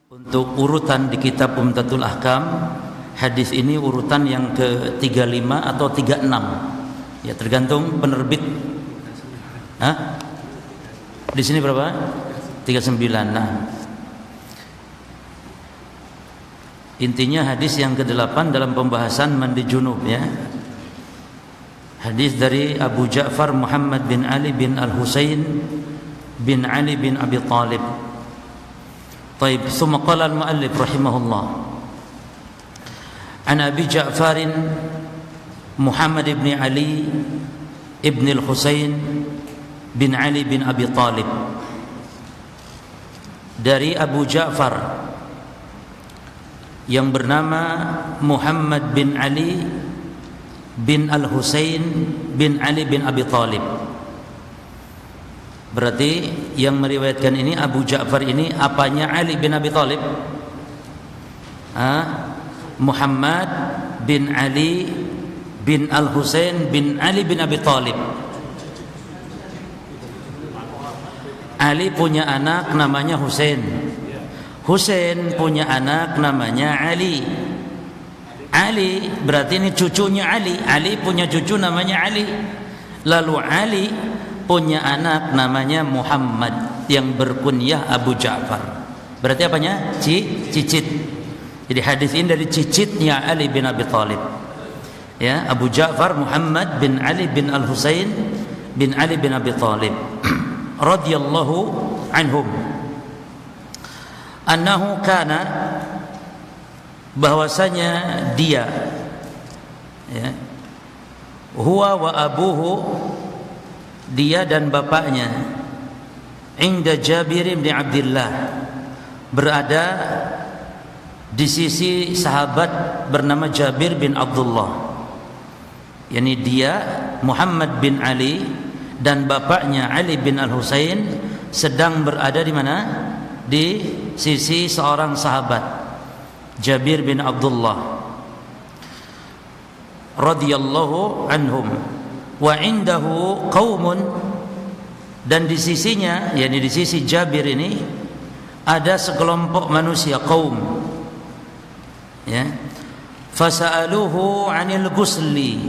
Untuk urutan di kitab Umdatul Ahkam, hadis ini urutan yang ke-35 atau 36. Ya, tergantung penerbit. Hah? Di sini berapa? 39. Nah, intinya hadis yang ke-8 dalam pembahasan mandi junub, ya. Hadis dari Abu Ja'far Muhammad bin Ali bin Al-Husain bin Ali bin Abi Talib. طيب ثم قال المؤلف رحمه الله عن أبي جعفر محمد بن علي ابن الحسين بن علي بن أبي طالب. Dari Abu Ja'far yang bernama Muhammad bin Ali bin Al-Husain bin Ali bin Abi Talib. Berarti yang meriwayatkan ini Abu Ja'far ini apanya Ali bin Abi Talib? Muhammad bin Ali bin Al-Husain bin Ali bin Abi Talib. Ali punya anak namanya Husain. Husain punya anak namanya Ali. Ali berarti ini cucunya Ali. Ali punya cucu namanya Ali. Lalu Ali punya anak namanya Muhammad yang berkunyah Abu Ja'far. Berarti apanya? Cicit. Jadi hadis ini dari cicitnya Ali bin Abi Talib. Ya, Abu Ja'far Muhammad bin Ali bin Al-Husain bin Ali bin Abi Talib radhiyallahu anhum. Annahu kana, bahwasanya dia, ya, huwa wa abuhu, dia dan bapaknya, inda Jabir bin Abdullah, berada di sisi sahabat bernama Jabir bin Abdullah. Yani dia Muhammad bin Ali dan bapaknya Ali bin Al-Husain sedang berada di mana? Di sisi seorang sahabat, Jabir bin Abdullah radhiyallahu anhum. Wa indahu qaumun, dan di sisinya, yakni di sisi Jabir ini ada sekelompok manusia, kaum, ya. Fasa'aluhu 'anil ghusli,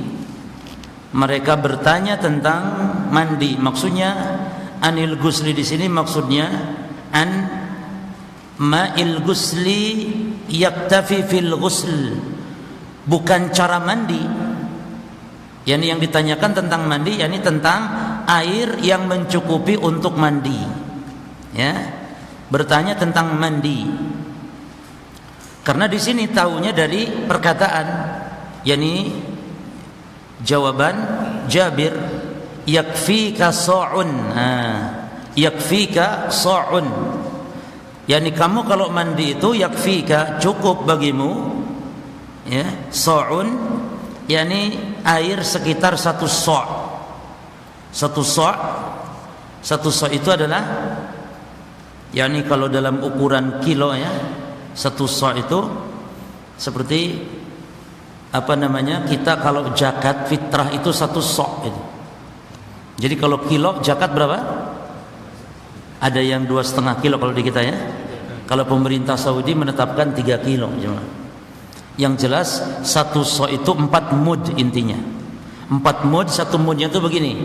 mereka bertanya tentang mandi. Maksudnya anil ghusli di sini maksudnya an ma'il ghusli yaktafi fil ghusl, bukan cara mandi. Yang ditanyakan tentang mandi, yakni tentang air yang mencukupi untuk mandi. Ya, bertanya tentang mandi. Karena di sini tahunya dari perkataan, yakni jawaban Jabir, yakfika sa'un. Yakfika sa'un. Yani kamu kalau mandi itu yakfika, cukup bagimu, ya, sa'un, yakni air sekitar satu so'. Satu so' itu adalah, yakni kalau dalam ukuran kilo, ya, satu so' itu seperti apa namanya, kita kalau zakat fitrah itu satu so' itu. Jadi kalau kilo zakat berapa? Ada yang 2,5 kilo kalau di kita, ya. Kalau pemerintah Saudi menetapkan 3 kilo. Yang jelas satu so' itu 4 mud intinya. 4 mud, satu mudnya itu begini.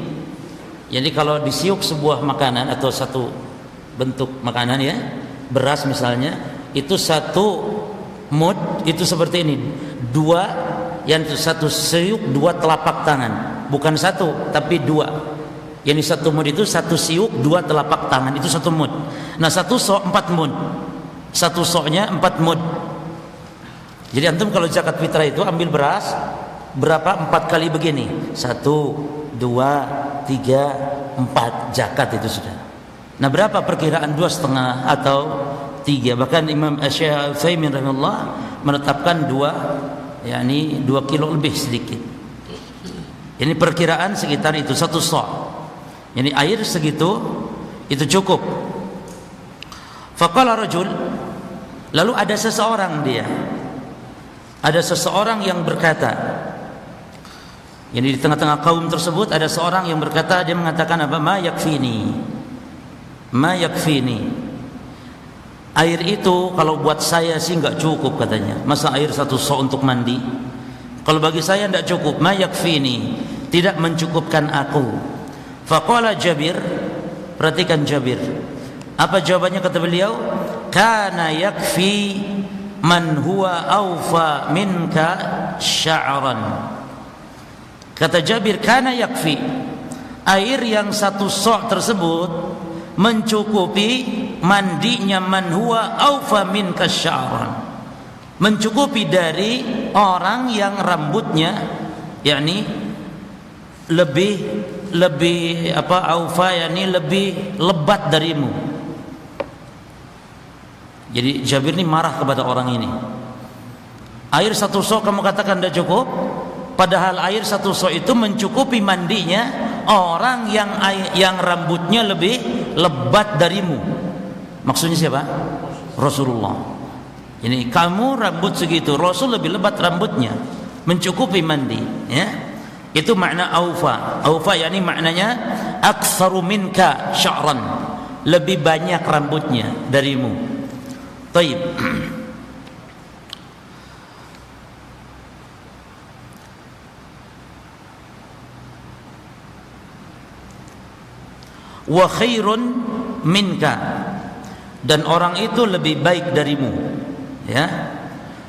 Jadi kalau disiuk sebuah makanan atau satu bentuk makanan, ya, beras misalnya, itu satu mud itu seperti ini. Dua, yang satu siuk 2 telapak tangan. Bukan satu, tapi 2. Yang satu mud itu satu siuk 2 telapak tangan, itu satu mud. Nah, satu so' 4 mud. Satu so'-nya 4 mud. Jadi antum kalau zakat fitrah itu ambil beras berapa? 4 kali begini. 1, 2, 3, 4 zakat itu sudah. Nah, berapa perkiraan? 2,5 atau 3. Bahkan Imam Syekh Utsaimin rahimahullah menetapkan 2, yakni 2 kilo lebih sedikit. Ini perkiraan sekitar itu satu so'. Yani air segitu itu cukup. Faqala rajul, lalu ada seseorang dia. Ada seseorang yang berkata, yani di tengah-tengah kaum tersebut ada seorang yang berkata, dia mengatakan apa? Ma yakfini. Air itu kalau buat saya sih nggak cukup katanya. Masa air 1 sok untuk mandi? Kalau bagi saya tidak cukup. Ma yakfini, tidak mencukupkan aku. Faqala Jabir, perhatikan Jabir. Apa jawabannya kata beliau? Kana yakfi man huwa awfa minka sya'ran. Kata Jabir, kana yakfi, air yang 1 sok tersebut mencukupi mandinya man huwa awfa minka sya'ran, mencukupi dari orang yang rambutnya yakni lebih awfa, yakni lebih lebat darimu. Jadi Jabir ini marah kepada orang ini. Air 1 sok kamu katakan tidak cukup, padahal air 1 sok itu mencukupi mandinya orang yang rambutnya lebih lebat darimu. Maksudnya siapa? Rasulullah. Ini kamu rambut segitu, Rasul lebih lebat rambutnya, mencukupi mandi, ya. Itu makna aufa. Aufa yakni maknanya aktsaru minka sya'ran, lebih banyak rambutnya darimu. Baik. Wa khairun minka, dan orang itu lebih baik darimu, ya.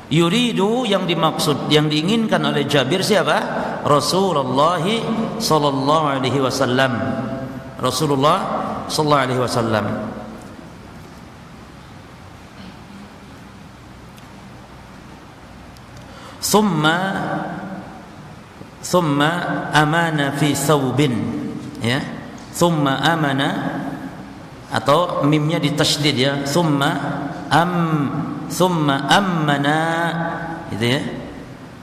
Yuridu, yang dimaksud, yang diinginkan oleh Jabir siapa? Rasulullah sallallahu alaihi wasallam. Rasulullah sallallahu alaihi wasallam. Thumma amana fi thawbin, ya. Thumma amana, atau mimnya ditasydid, ya. Thumma ammana, gitu ya.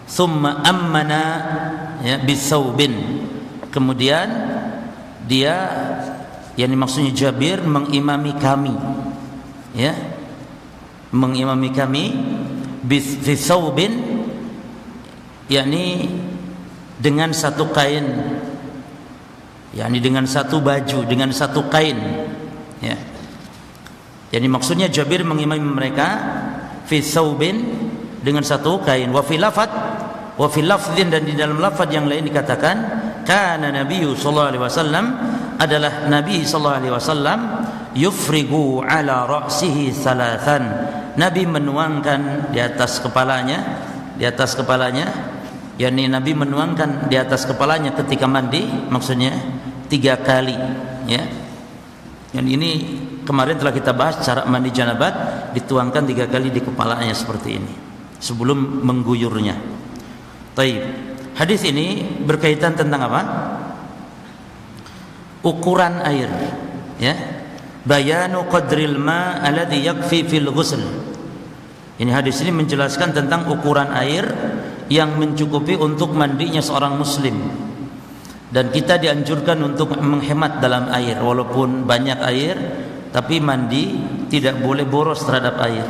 Thumma ammana, ya, bisaubin. Kemudian dia, yang maksudnya Jabir, mengimami kami, ya, mengimami kami bisaubin, yakni dengan 1 kain, yakni dengan 1 baju, dengan 1 kain, ya. Jadi maksudnya Jabir mengimami mereka fi saubin, dengan 1 kain. Wa fi lafdhin, dan di dalam lafaz yang lain dikatakan kana Nabi sallallahu alaihi wasallam, adalah Nabi sallallahu alaihi wasallam yufrigu ala ra'sihi thalathan, Nabi menuangkan di atas kepalanya, yakni Nabi menuangkan di atas kepalanya ketika mandi, maksudnya 3 kali, ya. Yang ini kemarin telah kita bahas cara mandi janabat, dituangkan 3 kali di kepalanya seperti ini sebelum mengguyurnya. Baik. Hadis ini berkaitan tentang apa? Ukuran air, ya. Bayanu qadril ma alladhi yakfi fil ghusl. Ini hadis ini menjelaskan tentang ukuran air yang mencukupi untuk mandinya seorang muslim. Dan kita dianjurkan untuk menghemat dalam air, walaupun banyak air, tapi mandi tidak boleh boros terhadap air.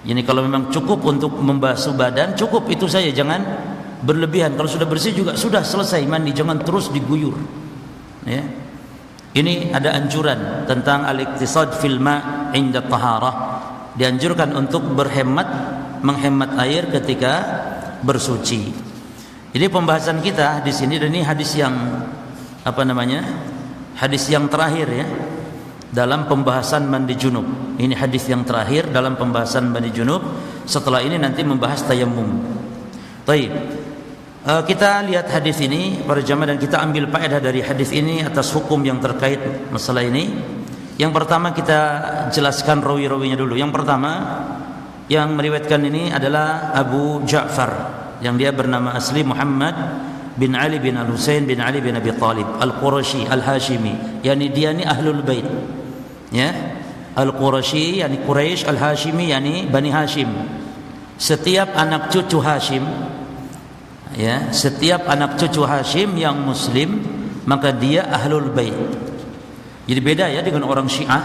Jadi kalau memang cukup untuk membasuh badan, cukup itu saja, jangan berlebihan. Kalau sudah bersih juga sudah selesai mandi, jangan terus diguyur, ya. Ini ada anjuran tentang al-iktisad fil ma' inda taharah. Dianjurkan untuk menghemat air ketika bersuci. Jadi pembahasan kita di sini, dan ini hadis yang hadis yang terakhir, ya, dalam pembahasan mandi junub. Ini hadis yang terakhir dalam pembahasan mandi junub. Setelah ini nanti membahas tayammum. Baik. Kita lihat hadis ini para jamaah, dan kita ambil faedah dari hadis ini atas hukum yang terkait masalah ini. Yang pertama kita jelaskan rawi-rawinya dulu. Yang pertama yang meriwayatkan ini adalah Abu Ja'far, yang dia bernama asli Muhammad bin Ali bin Al-Husain bin Ali bin Abi Talib Al-Qurashi Al-Hashimi, yakni dia ni Ahlul Bait, ya. Al-Qurashi yakni Quraisy, Al-Hashimi yakni Bani Hashim. Setiap anak cucu Hashim, ya, setiap anak cucu Hashim yang muslim, maka dia Ahlul Bait. Jadi beda, ya, dengan orang Syiah.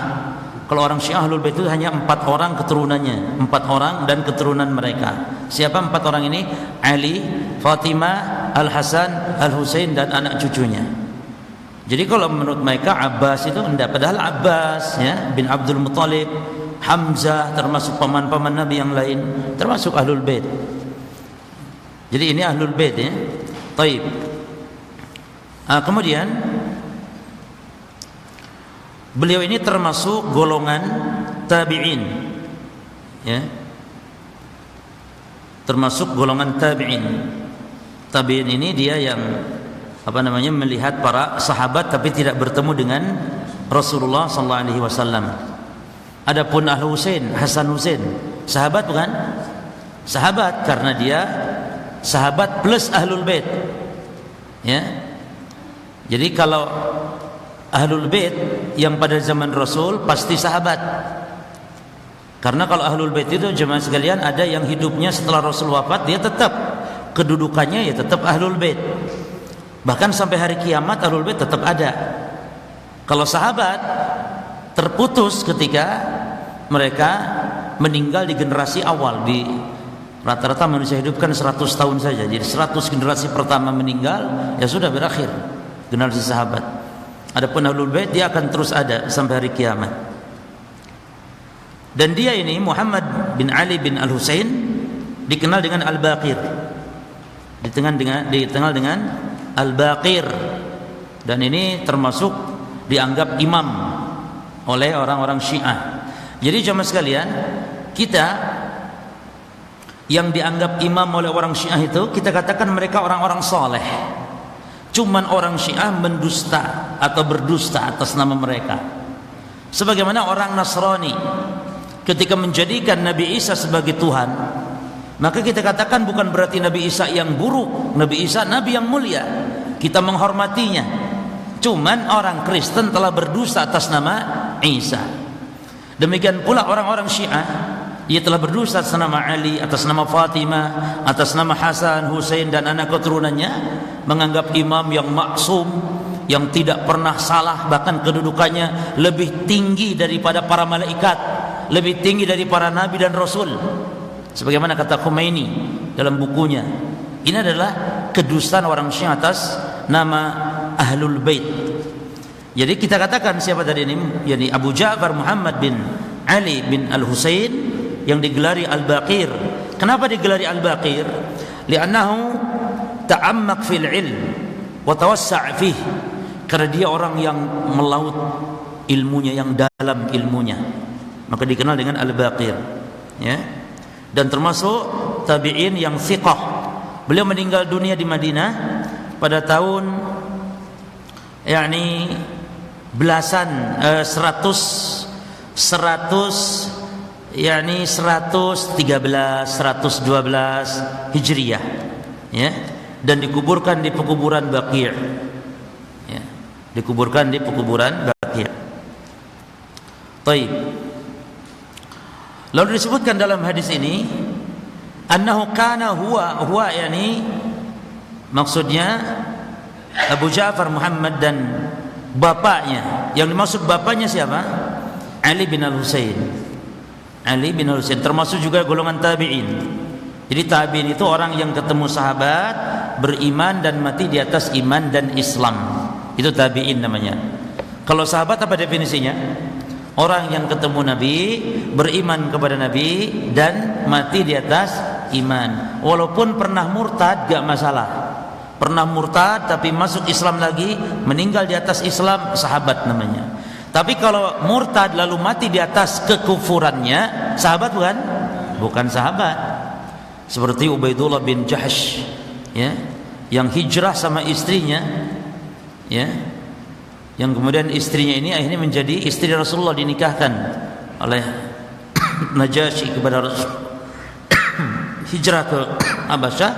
Kalau orang Syiah Ahlul Bait itu hanya 4 orang keturunannya, 4 orang dan keturunan mereka. Siapa 4 orang ini? Ali, Fatimah, Al-Hasan, Al-Husain, dan anak cucunya. Jadi kalau menurut mereka Abbas itu enggak, padahal Abbas, ya, bin Abdul Muttalib Hamzah, termasuk paman-paman Nabi yang lain, termasuk Ahlul Bait. Jadi ini Ahlul Bait ya. Taib. Kemudian beliau ini termasuk golongan tabi'in ya. Termasuk golongan tabi'in. Tabi'in ini dia yang melihat para sahabat tapi tidak bertemu dengan Rasulullah sallallahu alaihi wasallam. Adapun Ahlul Husain, Hasan Husain, sahabat bukan? Sahabat karena dia sahabat plus Ahlul Bait. Ya. Jadi kalau Ahlul Bait yang pada zaman Rasul pasti sahabat. Karena kalau Ahlul Bait itu jemaah sekalian ada yang hidupnya setelah Rasul wafat, dia tetap kedudukannya ya tetap Ahlul Bait. Bahkan sampai hari kiamat Ahlul Bait tetap ada. Kalau sahabat terputus ketika mereka meninggal di generasi awal. Di rata-rata manusia hidup kan 100 tahun saja. Jadi 100 generasi pertama meninggal, ya sudah berakhir generasi sahabat. Adapun Ahlul Bait dia akan terus ada sampai hari kiamat. Dan dia ini Muhammad bin Ali bin Al-Husain dikenal dengan Al-Baqir. Dikenal dengan Al-Baqir. Dan ini termasuk dianggap imam oleh orang-orang Syiah. Jadi jemaah sekalian, kita yang dianggap imam oleh orang Syiah itu kita katakan mereka orang-orang soleh. Cuman orang Syiah mendusta atau berdusta atas nama mereka. Sebagaimana orang Nasrani ketika menjadikan Nabi Isa sebagai Tuhan, maka kita katakan bukan berarti Nabi Isa yang buruk. Nabi Isa Nabi yang mulia, kita menghormatinya. Cuman orang Kristen telah berdusta atas nama Isa. Demikian pula orang-orang Syiah, ia telah berdusta atas nama Ali, atas nama Fatimah, atas nama Hasan, Husain dan anak keturunannya, menganggap imam yang maksum, yang tidak pernah salah, bahkan kedudukannya lebih tinggi daripada para malaikat, lebih tinggi dari para nabi dan rasul. Sebagaimana kata Khomeini dalam bukunya, ini adalah kedustaan orang Syiah atas nama Ahlul Bait. Jadi kita katakan siapa tadi ini? Yani Abu Ja'far Muhammad bin Ali bin Al-Husain yang digelari Al-Baqir. Kenapa digelari Al-Baqir? Li'annahu ta'ammaq fil ilm wa tawassa' fih. Karena dia orang yang melaut ilmunya, yang dalam ilmunya, maka dikenal dengan Al-Baqir ya. Dan termasuk tabi'in yang thiqah. Beliau meninggal dunia di Madinah pada tahun belasan 113 112 Hijriyah ya, dan dikuburkan di pekuburan Baqi'. Ya, dikuburkan di pekuburan Baqi'. Baik. Lalu disebutkan dalam hadis ini annahu kana huwa maksudnya Abu Ja'far Muhammad dan bapaknya. Yang dimaksud bapaknya siapa? Ali bin Al-Husain. Ali bin Al-Husain termasuk juga golongan tabi'in. Jadi tabi'in itu orang yang ketemu sahabat, beriman dan mati di atas iman dan Islam. Itu tabi'in namanya. Kalau sahabat apa definisinya? Orang yang ketemu Nabi, beriman kepada Nabi dan mati di atas iman. Walaupun pernah murtad gak masalah. Pernah murtad tapi masuk Islam lagi, meninggal di atas Islam, sahabat namanya. Tapi kalau murtad lalu mati di atas kekufurannya, sahabat bukan? Bukan sahabat. Seperti Ubaidullah bin Jahsh ya, yang hijrah sama istrinya ya, yang kemudian istrinya ini akhirnya menjadi istri Rasulullah, dinikahkan oleh Najasyi kepada Rasul. Hijrah ke Habasyah,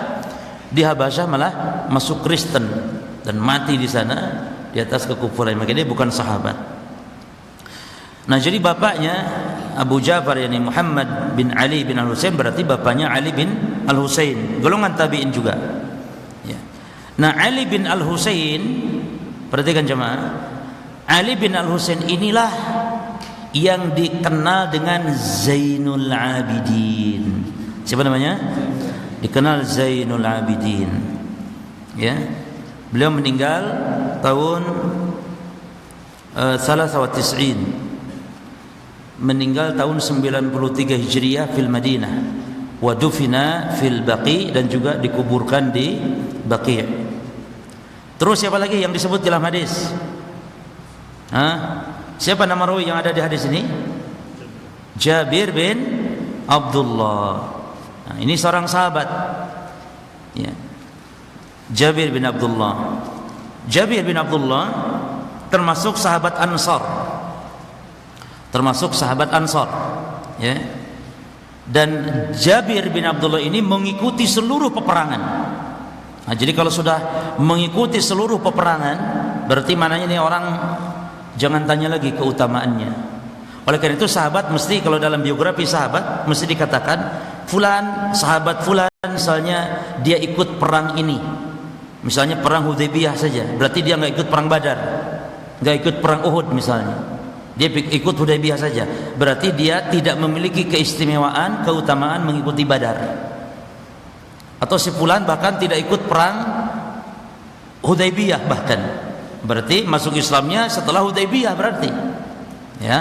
di Habasyah malah masuk Kristen dan mati di sana di atas kekufuran. Makanya dia bukan sahabat. Nah, jadi bapaknya Abu Ja'far Muhammad bin Ali bin Al-Husain, berarti bapaknya Ali bin Al-Husain, golongan tabi'in juga ya. Nah, Ali bin Al-Husain, perhatikan jemaah, Ali bin Al-Husain inilah yang dikenal dengan Zainul Abidin. Siapa namanya? Dikenal Zainul Abidin ya. Beliau meninggal tahun 93 meninggal tahun 93 Hijriah fil Madinah, wa dufina fil Baqi, dan juga dikuburkan di Baqi'. Terus siapa lagi yang disebut dalam hadis? Siapa nama rawi yang ada di hadis ini? Jabir bin Abdullah. Nah, ini seorang sahabat. Ya. Jabir bin Abdullah. Jabir bin Abdullah termasuk sahabat Ansar. Termasuk sahabat Ansar. Ya. Dan Jabir bin Abdullah ini mengikuti seluruh peperangan. Nah, jadi kalau sudah mengikuti seluruh peperangan, berarti mananya ini orang jangan tanya lagi keutamaannya. Oleh karena itu sahabat mesti, kalau dalam biografi sahabat mesti dikatakan fulan, sahabat fulan misalnya dia ikut perang ini, misalnya perang Hudaybiyah saja, berarti dia nggak ikut perang Badar, nggak ikut perang Uhud misalnya, dia ikut Hudaybiyah saja, berarti dia tidak memiliki keistimewaan, keutamaan mengikuti Badar. Atau si fulan bahkan tidak ikut perang Hudaybiyah, bahkan berarti masuk Islamnya setelah Hudaybiyah berarti, ya.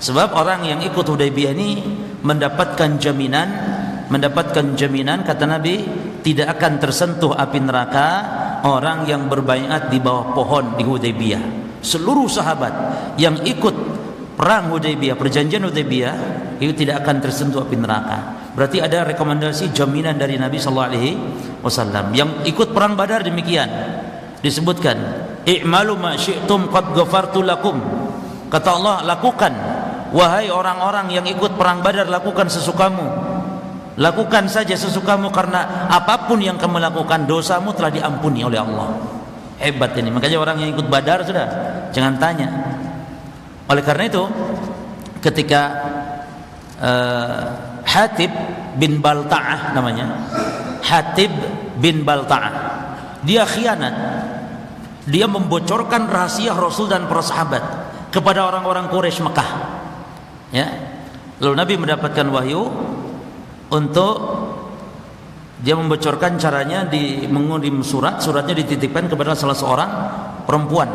Sebab orang yang ikut Hudaybiyah ini mendapatkan jaminan kata Nabi, tidak akan tersentuh api neraka orang yang berbaiat di bawah pohon di Hudaybiyah. Seluruh sahabat yang ikut perang Hudaybiyah, perjanjian Hudaybiyah, itu tidak akan tersentuh api neraka. Berarti ada rekomendasi jaminan dari Nabi sallallahu alaihi wasallam. Yang ikut perang Badar demikian. Disebutkan, "I'malu ma syi'tum qad ghafartu lakum." Kata Allah, lakukan wahai orang-orang yang ikut perang Badar, lakukan sesukamu. Lakukan saja sesukamu, karena apapun yang kamu lakukan dosamu telah diampuni oleh Allah. Hebat ini. Makanya orang yang ikut Badar sudah jangan tanya. Oleh karena itu ketika Hatib bin Balta'ah namanya, Hatib bin Balta'ah, dia khianat. Dia membocorkan rahasia Rasul dan para sahabat kepada orang-orang Quraisy Mekah. Ya. Lalu Nabi mendapatkan wahyu untuk dia membocorkan caranya, mengirim suratnya dititipkan kepada salah seorang perempuan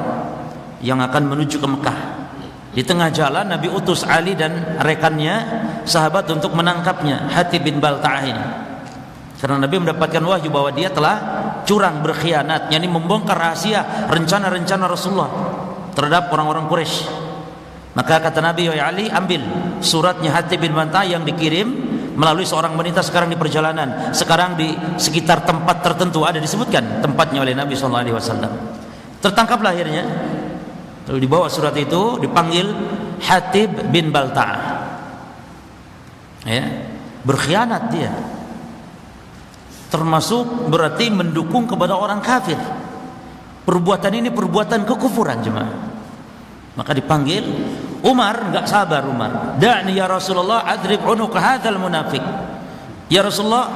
yang akan menuju ke Mekah. Di tengah jalan Nabi utus Ali dan rekannya sahabat untuk menangkapnya, Hatib bin Balta'ah ini. Karena Nabi mendapatkan wahyu bahwa dia telah curang, berkhianat, yakni membongkar rahasia rencana-rencana Rasulullah terhadap orang-orang Quraisy. Maka kata Nabi, "Wahai Ali, ambil suratnya Hatib bin Balta'ah yang dikirim melalui seorang wanita sekarang di perjalanan, sekarang di sekitar tempat tertentu," ada disebutkan tempatnya oleh Nabi SAW. Tertangkaplah akhirnya. Lalu dibawa surat itu, dipanggil Hatib bin Balta'ah. Ya, berkhianat dia. Termasuk berarti mendukung kepada orang kafir. Perbuatan ini perbuatan kekufuran, jemaah. Maka dipanggil Umar, enggak sabar Umar. "Da'ni ya Rasulullah adrib unuq hadzal munafiq." Ya Rasulullah,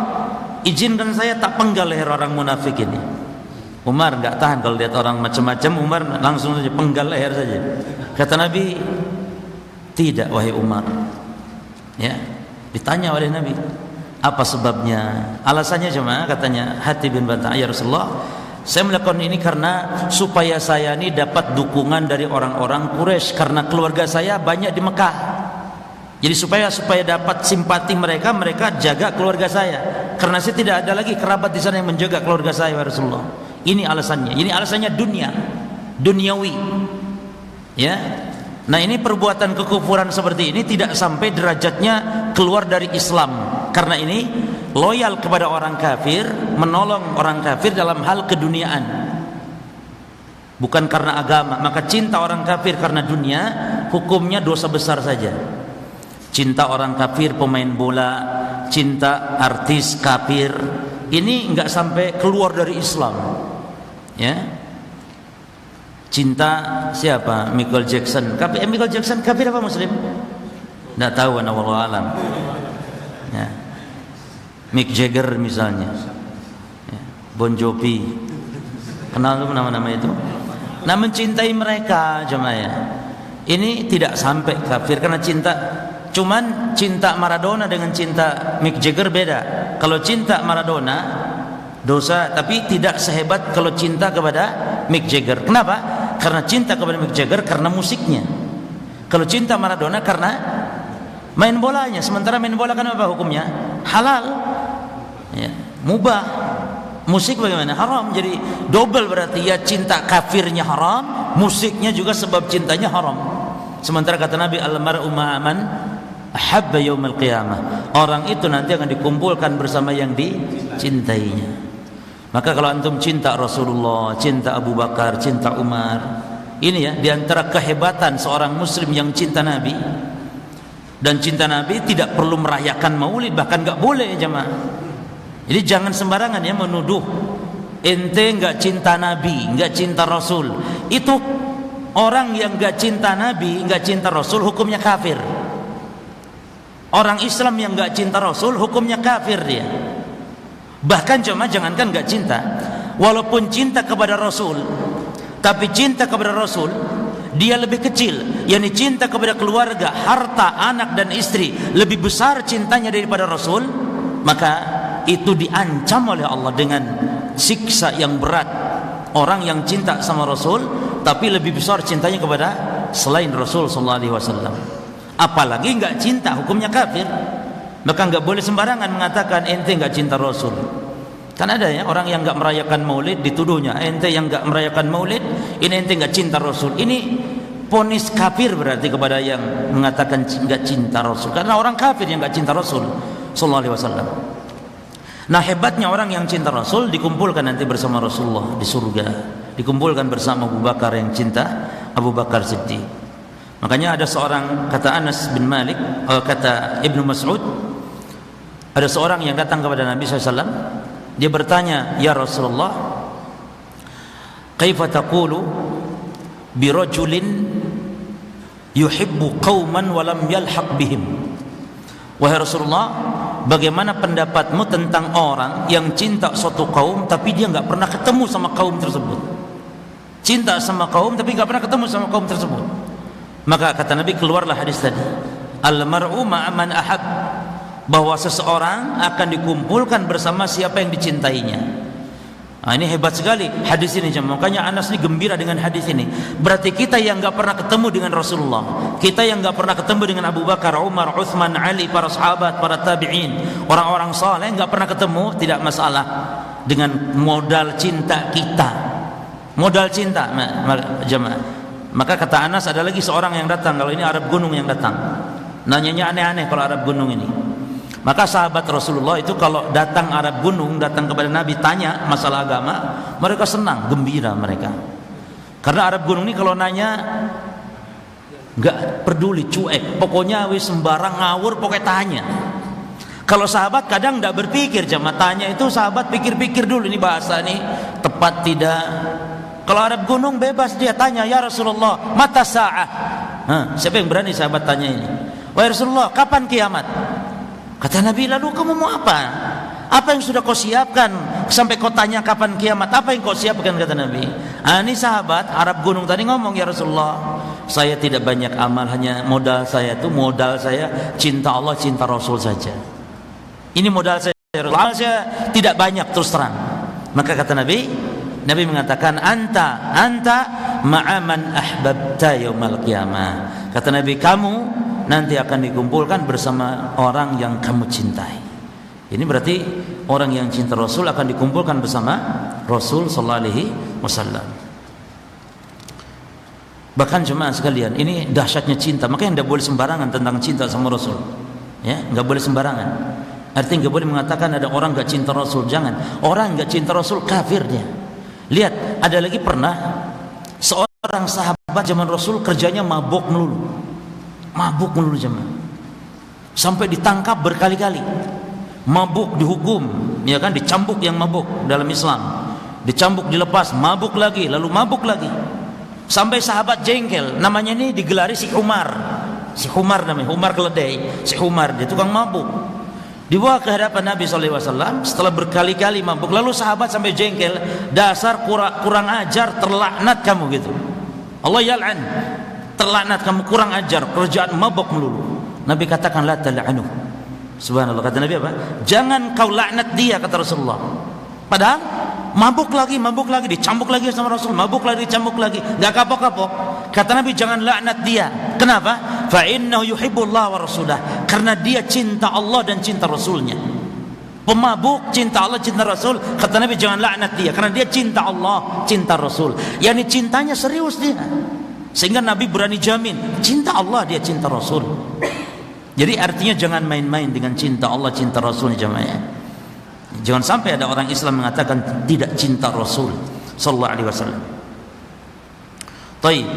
izinkan saya tak penggal leher orang munafik ini. Umar enggak tahan kalau lihat orang macam-macam, Umar langsung saja penggal leher saja. Kata Nabi, "Tidak wahai Umar." Ya, ditanya oleh Nabi, "Apa sebabnya?" Alasannya jemaah, katanya Hatib bin Balta'ah, "Ya Rasulullah, saya melakukan ini karena supaya saya ini dapat dukungan dari orang-orang Quraisy, karena keluarga saya banyak di Mekah. Jadi supaya dapat simpati mereka jaga keluarga saya. Karena saya tidak ada lagi kerabat di sana yang menjaga keluarga saya, ya Rasulullah." Ini alasannya. Ini alasannya duniawi. Ya. Nah, ini perbuatan kekufuran seperti ini tidak sampai derajatnya keluar dari Islam. Karena ini loyal kepada orang kafir, menolong orang kafir dalam hal keduniaan, bukan karena agama. Maka cinta orang kafir karena dunia hukumnya dosa besar saja. Cinta orang kafir pemain bola, cinta artis kafir, ini enggak sampai keluar dari Islam. Ya. Cinta siapa? Michael Jackson. Michael Jackson kafir apa muslim? Enggak tahu, wallahu alam. Ya. Mick Jagger misalnya, ya. Bon Jovi, kenal tuh nama-nama itu. Nah, mencintai mereka jemaah ya, ini tidak sampai kafir karena cinta. Cuman cinta Maradona dengan cinta Mick Jagger beda. Kalau cinta Maradona dosa, tapi tidak sehebat kalau cinta kepada Mick Jagger. Kenapa? Karena cinta kepada Mick Jagger karena musiknya. Kalau cinta Maradona karena main bolanya. Sementara main bola kan apa hukumnya? Halal, ya, mubah. Musik bagaimana? Haram. Jadi double berarti, ya cinta kafirnya haram, musiknya juga sebab cintanya haram. Sementara kata Nabi, al-mar'u ma'aman ahabba yaumal qiyamah. Orang itu nanti akan dikumpulkan bersama yang dicintainya. Maka kalau antum cinta Rasulullah, cinta Abu Bakar, cinta Umar, ini ya diantara kehebatan seorang muslim yang cinta Nabi. Dan cinta Nabi tidak perlu merayakan maulid, bahkan gak boleh jemaah. Jadi jangan sembarangan ya menuduh ente gak cinta Nabi, gak cinta Rasul. Itu orang yang gak cinta Nabi, gak cinta Rasul, hukumnya kafir. Orang Islam yang gak cinta Rasul, hukumnya kafir dia. Bahkan jangankan gak cinta, walaupun cinta kepada Rasul, tapi cinta kepada Rasul dia lebih kecil, yakni cinta kepada keluarga, harta, anak dan istri lebih besar cintanya daripada Rasul, maka itu diancam oleh Allah dengan siksa yang berat. Orang yang cinta sama Rasul tapi lebih besar cintanya kepada selain Rasul sallallahu alaihi wasallam, apalagi enggak cinta, hukumnya kafir. Maka enggak boleh sembarangan mengatakan ente enggak cinta Rasul. Kan ada ya orang yang enggak merayakan maulid dituduhnya, ente yang enggak merayakan maulid, ini ente enggak cinta Rasul. Ini ponis kafir berarti kepada yang mengatakan enggak cinta Rasul. Karena orang kafir yang enggak cinta Rasul sallallahu alaihi wasallam. Nah, hebatnya orang yang cinta Rasul dikumpulkan nanti bersama Rasulullah di surga. Dikumpulkan bersama Abu Bakar yang cinta Abu Bakar Siddiq. Makanya ada seorang, kata Anas bin Malik, kata Ibnu Mas'ud, ada seorang yang datang kepada Nabi SAW. Dia bertanya, ya Rasulullah, kaifa taqulu birajulin yuhibbu qauman wa lam yalhaq bihim? Wahai Rasulullah, bagaimana pendapatmu tentang orang yang cinta suatu kaum tapi dia enggak pernah ketemu sama kaum tersebut? Cinta sama kaum tapi enggak pernah ketemu sama kaum tersebut. Maka kata Nabi, keluarlah hadis tadi, al-mar'u ma'aman ahab, bahwa seseorang akan dikumpulkan bersama siapa yang dicintainya. Nah, ini hebat sekali hadis ini. Makanya Anas ini gembira dengan hadis ini. Berarti kita yang enggak pernah ketemu dengan Rasulullah, kita yang enggak pernah ketemu dengan Abu Bakar, Umar, Utsman, Ali, para sahabat, para tabi'in, orang-orang saleh, enggak pernah ketemu, tidak masalah dengan modal cinta kita. Modal cinta jemaah. Maka kata Anas, ada lagi seorang yang datang, kalau ini Arab gunung yang datang. Nanyanya aneh-aneh kalau Arab gunung ini. Maka sahabat Rasulullah itu kalau datang Arab gunung, datang kepada Nabi tanya masalah agama, mereka senang, gembira mereka. Karena Arab gunung ini kalau nanya enggak peduli, cuek, pokoknya wis sembarang ngawur, pokoknya tanya. Kalau sahabat kadang enggak berpikir, jamaah, tanya itu sahabat pikir-pikir dulu, ini bahasa ini tepat tidak. Kalau Arab gunung bebas, dia tanya, ya Rasulullah, mata sa'ah. Siapa yang berani sahabat tanya ini? Wahai Rasulullah, kapan kiamat? Kata Nabi, lalu kamu mau apa? Apa yang sudah kau siapkan sampai kau tanya kapan kiamat? Apa yang kau siapkan, kata Nabi? Ini sahabat Arab gunung tadi ngomong, ya Rasulullah, saya tidak banyak amal, hanya modal saya cinta Allah, cinta Rasul saja. Ini modal saya, amal saya tidak banyak, terus terang. Maka kata Nabi mengatakan, anta ma'aman ahbabta yaumal qiyamah. Kata Nabi, kamu nanti akan dikumpulkan bersama orang yang kamu cintai. Ini berarti orang yang cinta Rasul akan dikumpulkan bersama Rasul sallallahu alaihi wasallam. Bahkan jemaah sekalian, ini dahsyatnya cinta. Makanya tidak boleh sembarangan tentang cinta sama Rasul. Ya, enggak boleh sembarangan. Artinya enggak boleh mengatakan ada orang enggak cinta Rasul. Jangan. Orang enggak cinta Rasul kafir dia. Lihat, ada lagi pernah seorang sahabat zaman Rasul kerjanya mabuk melulu jemaah. Sampai ditangkap berkali-kali. Mabuk dihukum, ya kan, dicambuk yang mabuk dalam Islam. Dicambuk dilepas, mabuk lagi, lalu mabuk lagi. Sampai sahabat jengkel, namanya ini digelari si Umar. Si Umar namanya, Umar keledai. Si Umar, dia tukang mabuk. Dibawa ke hadapan Nabi SAW setelah berkali-kali mabuk. Lalu sahabat sampai jengkel, dasar kurang ajar, terlaknat kamu gitu. Allah yal'an, terlaknat kamu, kurang ajar, kerjaan mabuk melulu. Nabi katakan, la tal'anu. Subhanallah, kata Nabi apa? Jangan kau laknat dia, kata Rasulullah. Padahal mabuk lagi, dicambuk lagi sama Rasul, mabuk lagi, dicambuk lagi, gak kapok-kapok. Kata Nabi, jangan laknat dia. Kenapa? fa innahu yuhibbullah wa rasulah, karena dia cinta Allah dan cinta Rasulnya. Pemabuk cinta Allah, cinta Rasul, kata Nabi jangan laknat dia, karena dia cinta Allah, cinta Rasul. Yani cintanya serius dia, sehingga Nabi berani jamin cinta Allah, dia cinta Rasul. Jadi artinya jangan main-main dengan cinta Allah, cinta Rasul, jamaah. Jangan sampai ada orang Islam mengatakan tidak cinta Rasul sallallahu alaihi wasallam. Baik.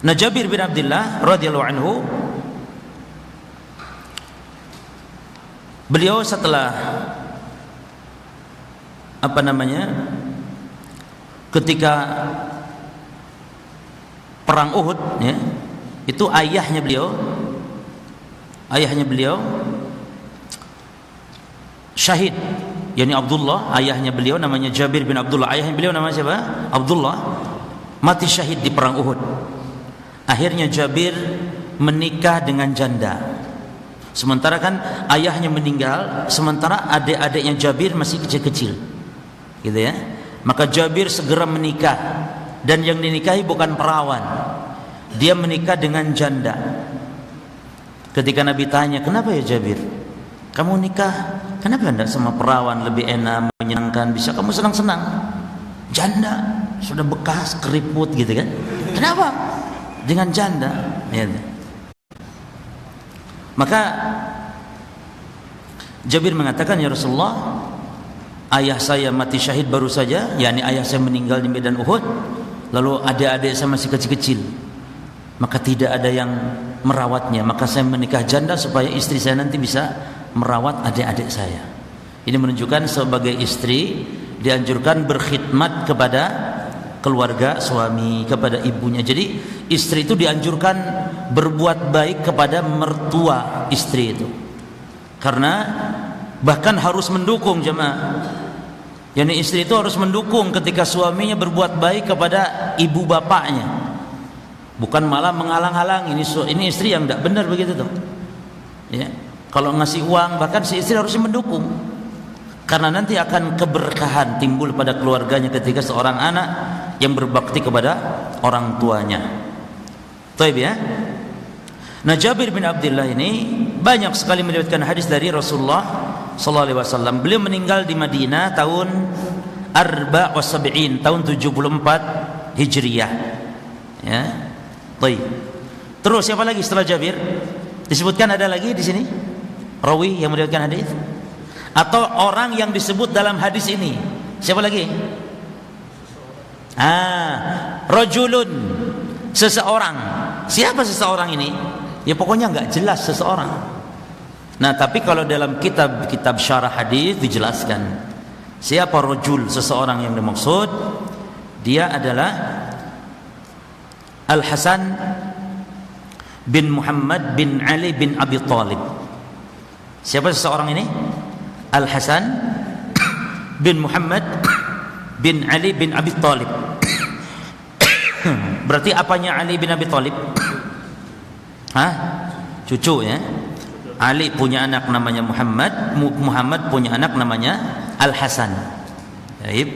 Nah, Jabir bin Abdullah radhiyallahu anhu, beliau setelah ketika perang Uhud, ya, itu ayahnya beliau syahid, yakni Abdullah, ayahnya beliau namanya Jabir bin Abdullah, ayahnya beliau namanya siapa? Abdullah, mati syahid di perang Uhud. Akhirnya Jabir menikah dengan janda. Sementara kan ayahnya meninggal, sementara adik-adiknya Jabir masih kecil-kecil, gitu ya. Maka Jabir segera menikah, dan yang dinikahi bukan perawan, dia menikah dengan janda. Ketika Nabi tanya, kenapa ya Jabir, kamu nikah, kenapa tidak sama perawan, lebih enak, menyenangkan, bisa kamu senang-senang? Janda sudah bekas keriput gitu kan, kenapa dengan janda, ya. Maka Jabir mengatakan, ya Rasulullah, ayah saya mati syahid baru saja, yakni ayah saya meninggal di medan Uhud, lalu adik-adik saya masih kecil-kecil, maka tidak ada yang merawatnya, maka saya menikah janda supaya istri saya nanti bisa merawat adik-adik saya. Ini menunjukkan sebagai istri dianjurkan berkhidmat kepada keluarga suami, kepada ibunya. Jadi istri itu dianjurkan berbuat baik kepada mertua istri itu, karena bahkan harus mendukung, jemaah. Yani istri itu harus mendukung ketika suaminya berbuat baik kepada ibu bapaknya, bukan malah menghalang-halang. Ini istri yang tidak benar begitu tuh, ya. Kalau ngasih uang, bahkan si istri harusnya mendukung, karena nanti akan keberkahan timbul pada keluarganya ketika seorang anak yang berbakti kepada orang tuanya. Baik, ya. Nah, Jabir bin Abdullah ini banyak sekali meriwayatkan hadis dari Rasulullah sallallahu alaihi wasallam. Beliau meninggal di Madinah tahun 74, tahun 74 Hijriah. Ya. Baik. Terus siapa lagi setelah Jabir? Disebutkan ada lagi di sini rawi yang meriwayatkan hadis atau orang yang disebut dalam hadis ini. Siapa lagi? Rajulun, seseorang. Siapa seseorang ini? Ya pokoknya enggak jelas seseorang. Nah, tapi kalau dalam kitab syarah hadis dijelaskan siapa rajul, seseorang yang dimaksud. Dia adalah Al-Hasan bin Muhammad bin Ali bin Abi Thalib. Siapa seseorang ini? Al-Hasan bin Muhammad bin Ali bin Abi Thalib. Berarti apanya Ali bin Abi Thalib? Cucu, ya. Ali punya anak namanya Muhammad, Muhammad punya anak namanya Al-Hasan. Baik.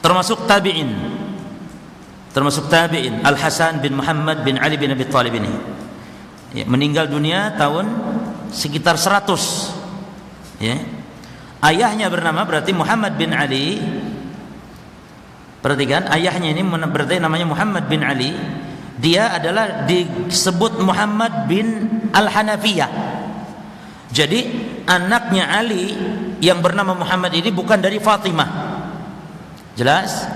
Termasuk tabi'in. Al-Hasan bin Muhammad bin Ali bin Abi Thalib ini, ya, meninggal dunia tahun sekitar 100, ya. Ayahnya bernama berarti Muhammad bin Ali. Perhatikan, ayahnya ini berarti namanya Muhammad bin Ali. Dia adalah disebut Muhammad bin Al-Hanafiyah. Jadi anaknya Ali yang bernama Muhammad ini bukan dari Fatimah. Jelas?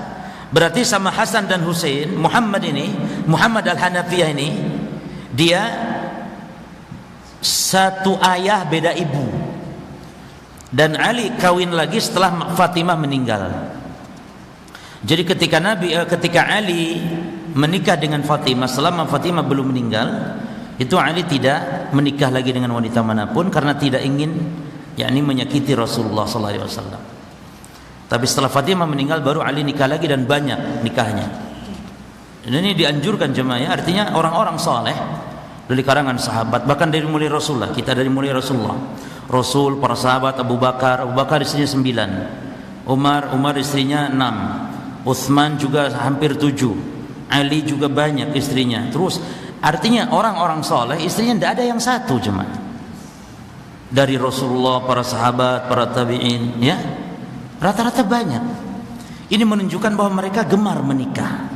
Berarti sama Hasan dan Husain, Muhammad Al-Hanafiyah ini, dia satu ayah beda ibu. Dan Ali kawin lagi setelah Fatimah meninggal. Jadi ketika Ali menikah dengan Fatimah, selama Fatimah belum meninggal, itu Ali tidak menikah lagi dengan wanita manapun karena tidak ingin yakni menyakiti Rasulullah sallallahu alaihi wasallam. Tapi setelah Fatimah meninggal baru Ali nikah lagi, dan banyak nikahnya. Dan ini dianjurkan jemaah, artinya orang-orang saleh dari kalangan sahabat, bahkan dari mulai Rasulullah, kita dari mulai Rasulullah, Rasul, para sahabat, Abu Bakar istrinya 9, Umar istrinya 6, Utsman juga hampir 7, Ali juga banyak istrinya. Terus artinya orang-orang soleh istrinya tidak ada yang satu, jemaah. Dari Rasulullah, para sahabat, para tabi'in, ya, rata-rata banyak. Ini menunjukkan bahwa mereka gemar menikah,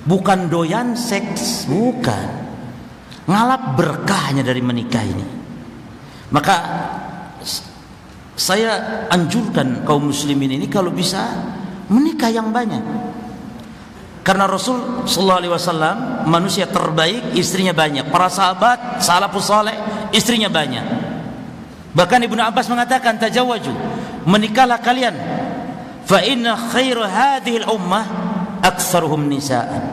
bukan doyan seks, bukan, ngalap berkahnya dari menikah ini. Maka saya anjurkan kaum muslimin ini kalau bisa menikah yang banyak, karena Rasul sallallahu alaihi wasallam manusia terbaik, istrinya banyak. Para sahabat salafus saleh istrinya banyak. Bahkan Ibnu Abbas mengatakan, tajawwaju, menikahlah kalian, fa inna khairu hadhil ummah aktsaruhum nisaan.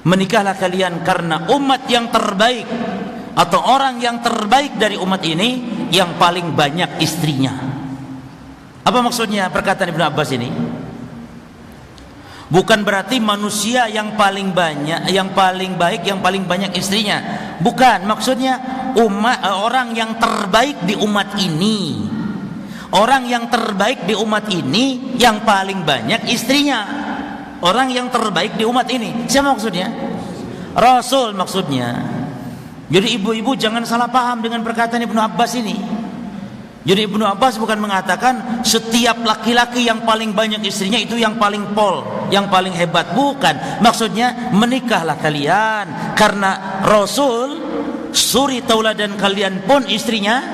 Menikahlah kalian karena umat yang terbaik atau orang yang terbaik dari umat ini yang paling banyak istrinya. Apa maksudnya perkataan Ibnu Abbas ini? Bukan berarti manusia yang paling banyak, yang paling baik, yang paling banyak istrinya. Bukan, maksudnya orang yang terbaik di umat ini. Orang yang terbaik di umat ini yang paling banyak istrinya. Orang yang terbaik di umat ini. Siapa maksudnya? Rasul maksudnya. Jadi ibu-ibu jangan salah paham dengan perkataan Ibnu Abbas ini. Jadi Ibnu Abbas bukan mengatakan setiap laki-laki yang paling banyak istrinya itu yang paling pol, yang paling hebat. Bukan. Maksudnya menikahlah kalian karena Rasul suri tauladan kalian pun istrinya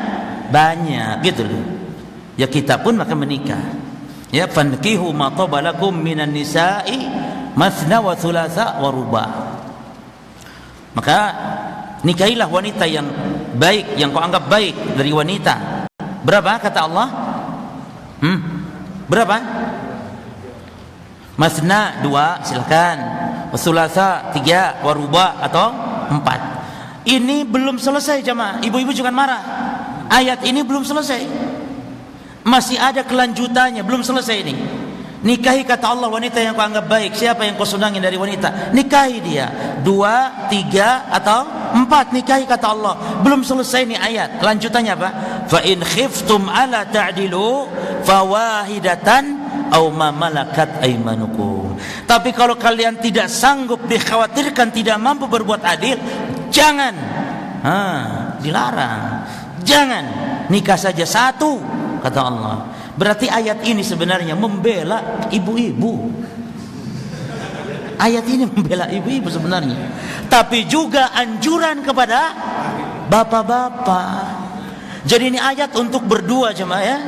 banyak, gitu loh. Ya kita pun maka menikah. Ya, fankihu ma tabalakum minan nisa'i mathna wa thulatha wa ruba. Maka nikahilah wanita yang baik, yang kau anggap baik dari wanita. Berapa kata Allah? Berapa? Masna 2, silakan. Wasulasa 3, waruba atau 4. Ini belum selesai jemaah. Ibu-ibu jangan marah. Ayat ini belum selesai. Masih ada kelanjutannya, belum selesai ini. Nikahi kata Allah wanita yang kau anggap baik. Siapa yang kau senangi dari wanita? Nikahi dia. 2, 3 atau 4. Nikahi kata Allah. Belum selesai nih ayat. Lanjutannya apa? Fa in khiftum ala ta'dilu fawahidatan aw ma malakat aymanukum. Tapi kalau kalian tidak sanggup, dikhawatirkan tidak mampu berbuat adil, jangan. Dilarang. Jangan. Nikah saja satu kata Allah. Berarti ayat ini sebenarnya membela ibu-ibu. Ayat ini membela ibu-ibu sebenarnya. Tapi juga anjuran kepada bapak-bapak. Jadi ini ayat untuk berdua jemaah ya.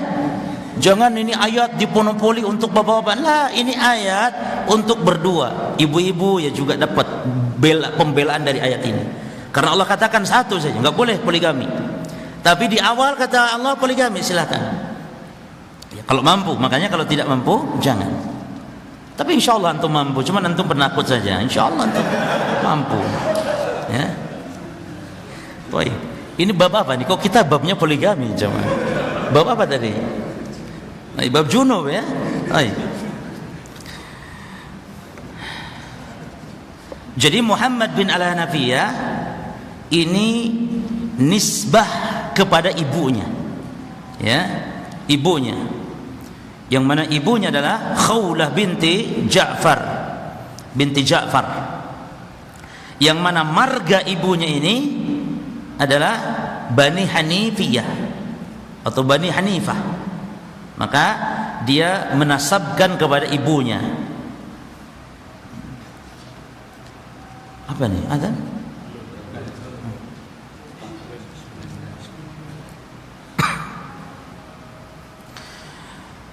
Jangan ini ayat dimonopoli untuk bapak-bapak. Lah, ini ayat untuk berdua. Ibu-ibu ya juga dapat pembelaan dari ayat ini. Karena Allah katakan satu saja, enggak boleh poligami. Tapi di awal kata Allah poligami, silakan. Ya, kalau mampu, makanya kalau tidak mampu jangan. Tapi insya Allah antum mampu, cuma antum penakut saja. Insya Allah antum mampu. Ya. Baik. Ini bab apa nih? Kok kita babnya poligami jemaah? Bab apa tadi? Nah, bab junub ya. Baik. Jadi Muhammad bin Al-Hanafiyah ini nisbah kepada ibunya. Ya, ibunya. Yang mana ibunya adalah Khawlah binti Ja'far. Yang mana marga ibunya ini adalah Bani Hanifiyah atau Bani Hanifah. Maka dia menasabkan kepada ibunya. Apa nih? Azan?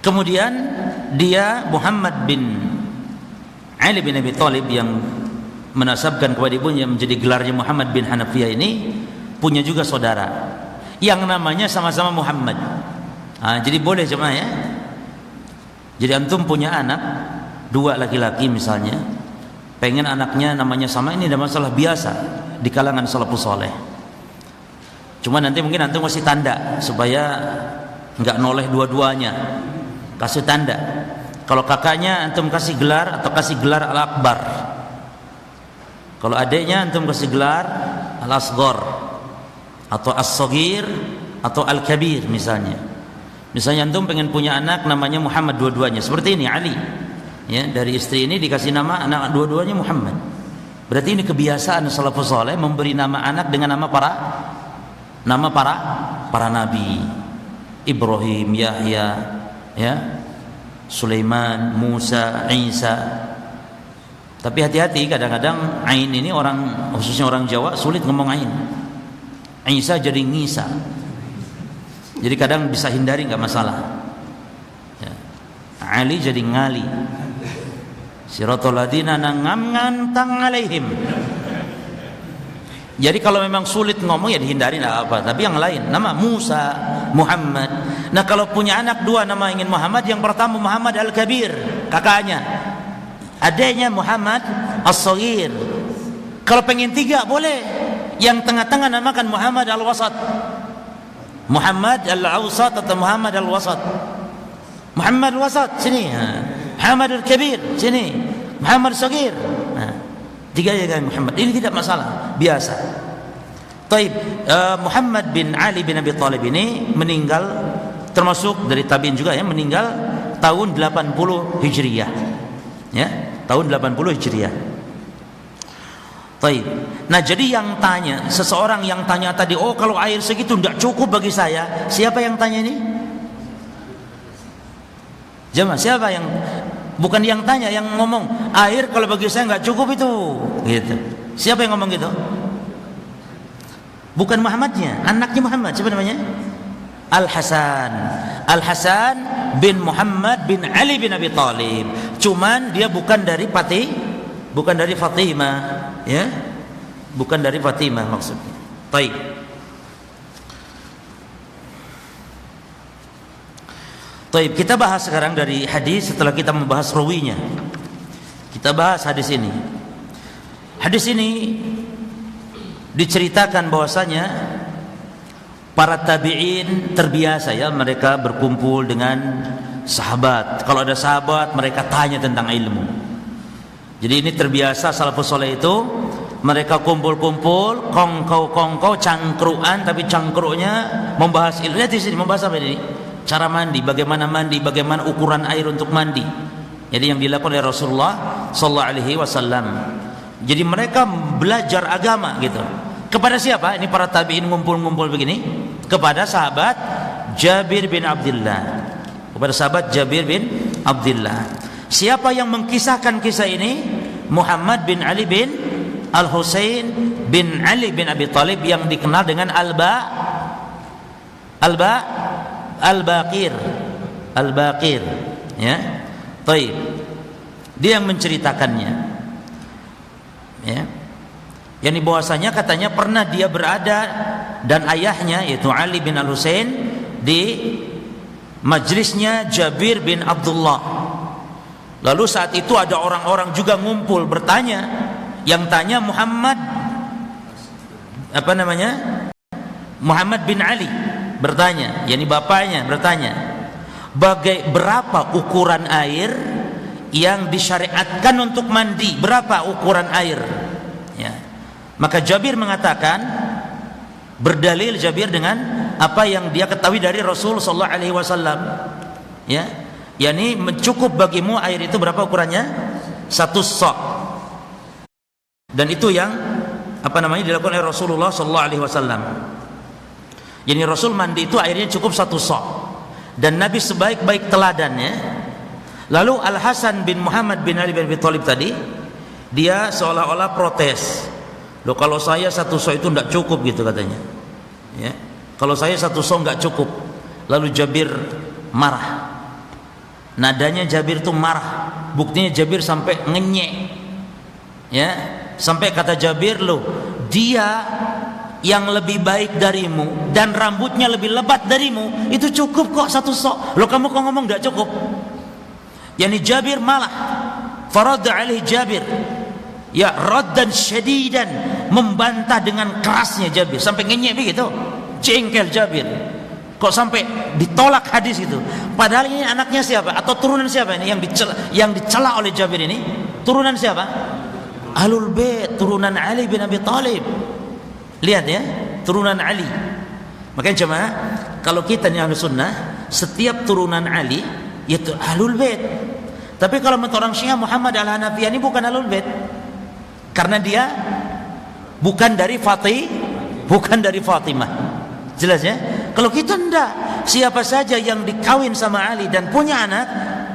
Kemudian dia Muhammad bin Ali bin Abi Thalib yang menasabkan kepada ibunya menjadi gelarnya Muhammad bin Hanafiyah ini punya juga saudara yang namanya sama-sama Muhammad. Jadi boleh jemaah ya. Jadi antum punya anak 2 laki-laki misalnya, pengen anaknya namanya sama, ini ada masalah biasa di kalangan salafus saleh. Cuma nanti mungkin antum kasih tanda supaya enggak noleh dua-duanya. Kasih tanda. Kalau kakaknya antum kasih gelar atau kasih gelar Al-Akbar. Kalau adiknya antum kasih gelar Al-Asghar atau As-Saghir atau Al-Kabir misalnya. Misalnya antum pengen punya anak namanya Muhammad dua-duanya, seperti ini Ali. Ya, dari istri ini dikasih nama anak dua-duanya Muhammad. Berarti ini kebiasaan salafus saleh memberi nama anak dengan nama para nabi. Ibrahim, Yahya, ya, Sulaiman, Musa, Isa. Tapi hati-hati, kadang-kadang ain ini orang, khususnya orang Jawa, sulit ngomong ain. Isa jadi Ngisa. Jadi kadang bisa hindari, nggak masalah. Ya. Ali jadi Ngali. Siratal ladzina an'amta alaihim. Jadi kalau memang sulit ngomong ya dihindari, nggak apa. Tapi yang lain, nama Musa, Muhammad. Nah kalau punya anak dua nama ingin Muhammad, yang pertama Muhammad Al-Kabir, kakaknya. Adanya Muhammad As-Saghir. Kalau pengen tiga boleh. Yang tengah-tengah namakan Muhammad Al-Wasat. Muhammad Al-Awsat atau Muhammad Al-Wasat. Muhammad Al-Wasat sini. Muhammad Al-Kabir sini. Muhammad As-Saghir. Tiga aja Muhammad. Ini tidak masalah, biasa. Taib, Muhammad bin Ali bin Abi Thalib ini meninggal, termasuk dari tabi'in juga ya, meninggal tahun 80 Hijriyah. Ya, tahun 80 Hijriyah. Taib. Nah, jadi yang tanya, seseorang yang tanya tadi, oh kalau air segitu tidak cukup bagi saya, siapa yang tanya ini? Jemaah, siapa yang, bukan yang tanya, yang ngomong air kalau bagi saya nggak cukup itu, gitu. Siapa yang ngomong gitu? Bukan Muhammadnya, anaknya Muhammad, siapa namanya? Al-Hasan. Al-Hasan bin Muhammad bin Ali bin Abi Thalib. Cuman dia bukan dari Fatimah, ya. Bukan dari Fatimah maksudnya. Baik. Baik, kita bahas sekarang dari hadis setelah kita membahas rawinya. Kita bahas hadis ini. Hadis ini diceritakan bahwasanya para tabi'in terbiasa ya, mereka berkumpul dengan sahabat. Kalau ada sahabat mereka tanya tentang ilmu. Jadi ini terbiasa salafus saleh itu, mereka kumpul-kumpul, kongkow cangkruan, tapi cangkruknya membahas ilmu. Lihat di sini membahas apa ini? Cara mandi, bagaimana ukuran air untuk mandi. Jadi yang dilakukan oleh Rasulullah sallallahu alaihi wasallam. Jadi mereka belajar agama gitu. Kepada siapa? Ini para tabi'in ngumpul-ngumpul begini. Kepada sahabat Jabir bin Abdullah. Kepada sahabat Jabir bin Abdullah. Siapa yang mengkisahkan kisah ini? Muhammad bin Ali bin Al-Husain bin Ali bin Abi Thalib, yang dikenal dengan Al-Baqir, ya. Baik. Dia yang menceritakannya. Ya. Yani bahwasanya katanya pernah dia berada dan ayahnya yaitu Ali bin Al-Husain di majlisnya Jabir bin Abdullah. Lalu saat itu ada orang-orang juga ngumpul bertanya. Yang tanya Muhammad Muhammad bin Ali bertanya, yakni bapaknya bertanya, berapa ukuran air yang disyariatkan untuk mandi? Berapa ukuran air? Ya. Maka Jabir mengatakan, berdalil Jabir dengan apa yang dia ketahui dari Rasul sallallahu alaihi wasallam. Ya. yakni mencukup bagimu air itu berapa ukurannya? 1 sa'. Dan itu yang dilakukan oleh Rasulullah sallallahu alaihi wasallam. Jadi Rasul mandi itu airnya cukup 1 sa'. Dan Nabi sebaik-baik teladannya. Lalu Al-Hasan bin Muhammad bin Ali bin Abi Thalib tadi, dia seolah-olah protes. Loh, kalau saya 1 sa' itu tidak cukup gitu katanya. Ya. Kalau saya 1 sa' enggak cukup. Lalu Jabir marah. Nadanya Jabir itu marah. Buktinya Jabir sampai ngenyek. Ya, sampai kata Jabir, loh, dia yang lebih baik darimu dan rambutnya lebih lebat darimu, itu cukup kok 1 sa'. Loh, kamu kok ngomong enggak cukup? Yani Jabir malah faradda alaihi Jabir, ya, raddan syadidan, membantah dengan kerasnya Jabir sampai ngenyek begitu. Jengkel Jabir. Kok sampai ditolak hadis itu? Padahal ini anaknya siapa? Atau turunan siapa ini yang dicela oleh Jabir ini? Turunan siapa? Ahlul Bait, turunan Ali bin Abi Thalib. Lihat ya, turunan Ali. Makanya jemaah, kalau kita nih Ahlus Sunnah, setiap turunan Ali yaitu Ahlul Bait. Tapi kalau menurut orang Syiah, Muhammad al-Hanafi ini bukan Ahlul Bait, karena dia bukan dari Fatimah. Jelas ya? Kalau kita enggak, siapa saja yang dikawin sama Ali dan punya anak,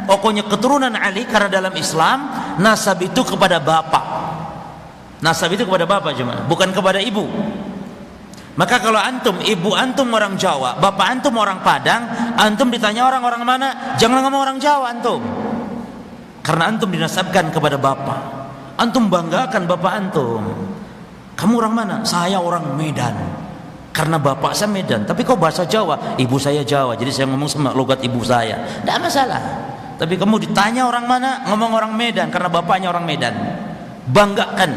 pokoknya keturunan Ali, karena dalam Islam nasab itu kepada bapak. Nasab itu kepada bapak cuma, bukan kepada ibu. Maka kalau antum, ibu antum orang Jawa, bapak antum orang Padang, antum ditanya orang mana, jangan ngomong orang Jawa antum. Karena antum dinasabkan kepada bapak. Antum banggakan bapak antum. Kamu orang mana? Saya orang Medan. Karena bapak saya Medan. Tapi kau bahasa Jawa, ibu saya Jawa, jadi saya ngomong sama logat ibu saya. Tidak masalah. Tapi kamu ditanya orang mana, ngomong orang Medan karena bapaknya orang Medan. Banggakan.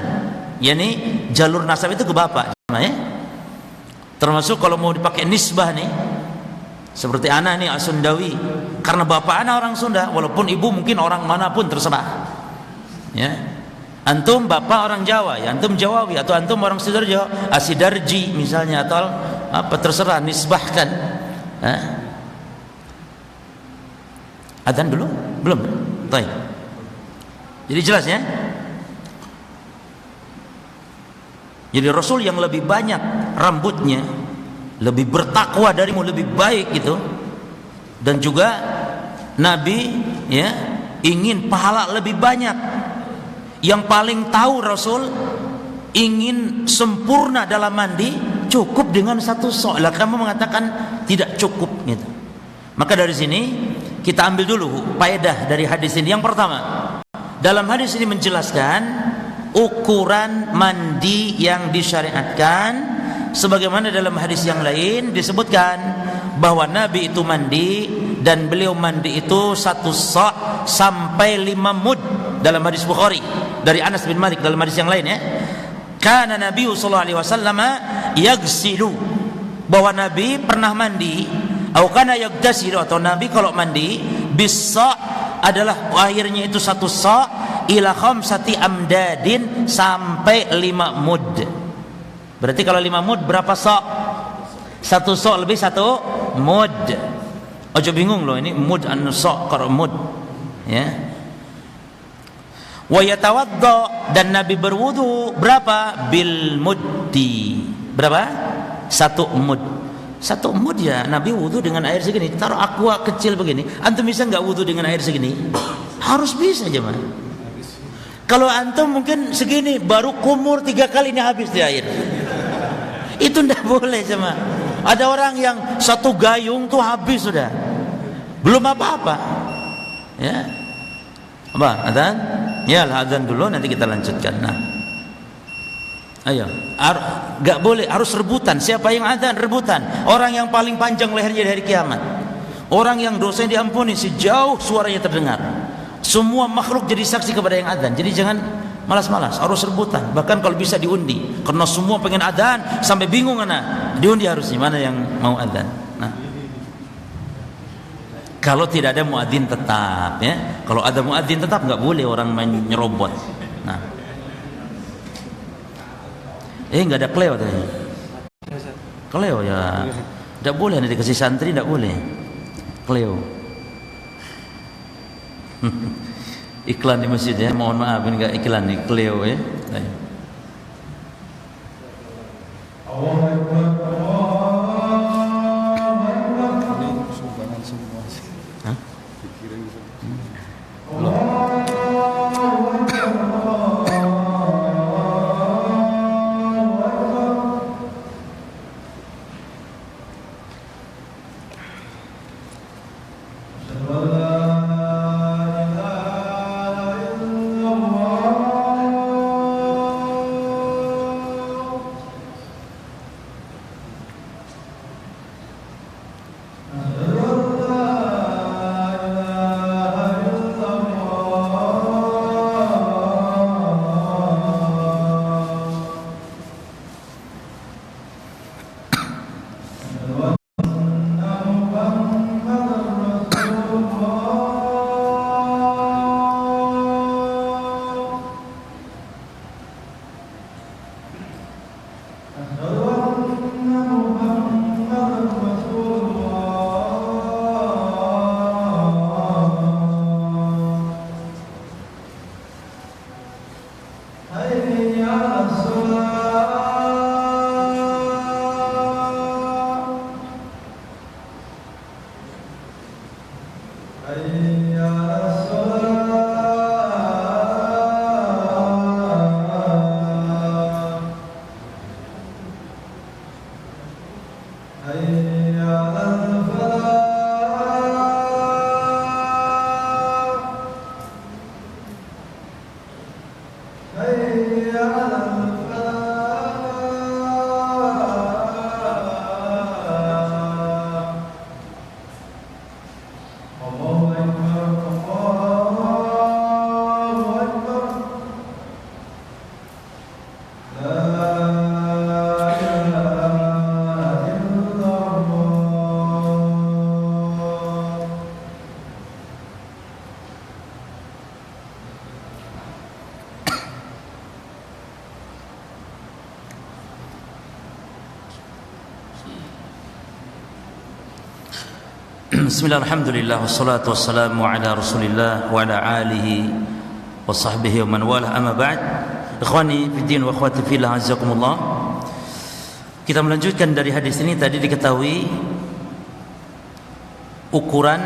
Yani jalur nasab itu ke bapak. Ya? Termasuk kalau mau dipakai nisbah nih, seperti anak nih Asundawi, karena bapak anak orang Sunda, walaupun ibu mungkin orang manapun terserah. Ya. Antum bapak orang Jawa, ya antum Jawawi, atau antum orang Sidoarjo, Asidarji misalnya, atau apa terserah, nisbahkan. Adzan dulu? Belum? Baik. Jadi jelas ya? Jadi Rasul yang lebih banyak rambutnya, lebih bertakwa darimu, lebih baik gitu. Dan juga Nabi ya ingin pahala lebih banyak. Yang paling tahu Rasul ingin sempurna dalam mandi, cukup dengan satu sok. Lah kamu mengatakan tidak cukup gitu. Maka dari sini kita ambil dulu faedah dari hadis ini. Yang pertama, dalam hadis ini menjelaskan ukuran mandi yang disyariatkan, sebagaimana dalam hadis yang lain disebutkan bahwa Nabi itu mandi dan beliau mandi itu satu sok sampai 5 mud dalam hadis Bukhari dari Anas bin Malik dalam hadis yang lain ya. Kana Nabi sallallahu alaihi wasallam yaghsilu, bahwa Nabi pernah mandi, atau kana yaghtasilu, atau Nabi kalau mandi bisa adalah akhirnya itu satu sa' ila khamsati amdadin, sampai 5 mud. Berarti kalau 5 mud berapa sa'? Satu sa' lebih satu mud. Ojo bingung loh, ini mud an sa' kalau mud ya. Wa yatawadda, dan Nabi berwudu berapa? Bil muddi. Berapa? 1 mud. 1 mud ya, Nabi wudu dengan air segini. Taruh aqua kecil begini, antum bisa nggak wudu dengan air segini? Harus bisa aja mah. Kalau antum mungkin segini, baru kumur 3 kali ini habis di air. Itu ndak boleh sama. Ada orang yang 1 gayung tuh habis sudah, belum apa-apa. Ya, apa? Adzan? Ya, adzan dulu, nanti kita lanjutkan. Nah, ayo, gak boleh, harus rebutan. Siapa yang adzan? Rebutan. Orang yang paling panjang lehernya dari kiamat, orang yang dosanya diampuni sejauh suaranya terdengar. Semua makhluk jadi saksi kepada yang adzan. Jadi jangan malas-malas, harus rebutan. Bahkan kalau bisa diundi, karena semua pengen adzan sampai bingung anak. Diundi harusnya mana yang mau adzan. Nah, kalau tidak ada muadzin tetap ya. Kalau ada muadzin tetap nggak boleh orang main nyerobot. Nah, nggak ada kleo tadi. Kleo ya, tidak boleh, nanti dikasih santri tidak boleh. Kleo. Iklan di masjid ya, mohon maaf ini nggak iklan nih, kleo ya. Bismillah, alhamdulillah, wassalatu wassalamu ala rasulillah wa ala alihi wa sahbihi wa man wala, amma ba'd. Ikhwani fiddin wa akhwati fillah, azakumullah. Kita melanjutkan dari hadis ini. Tadi diketahui ukuran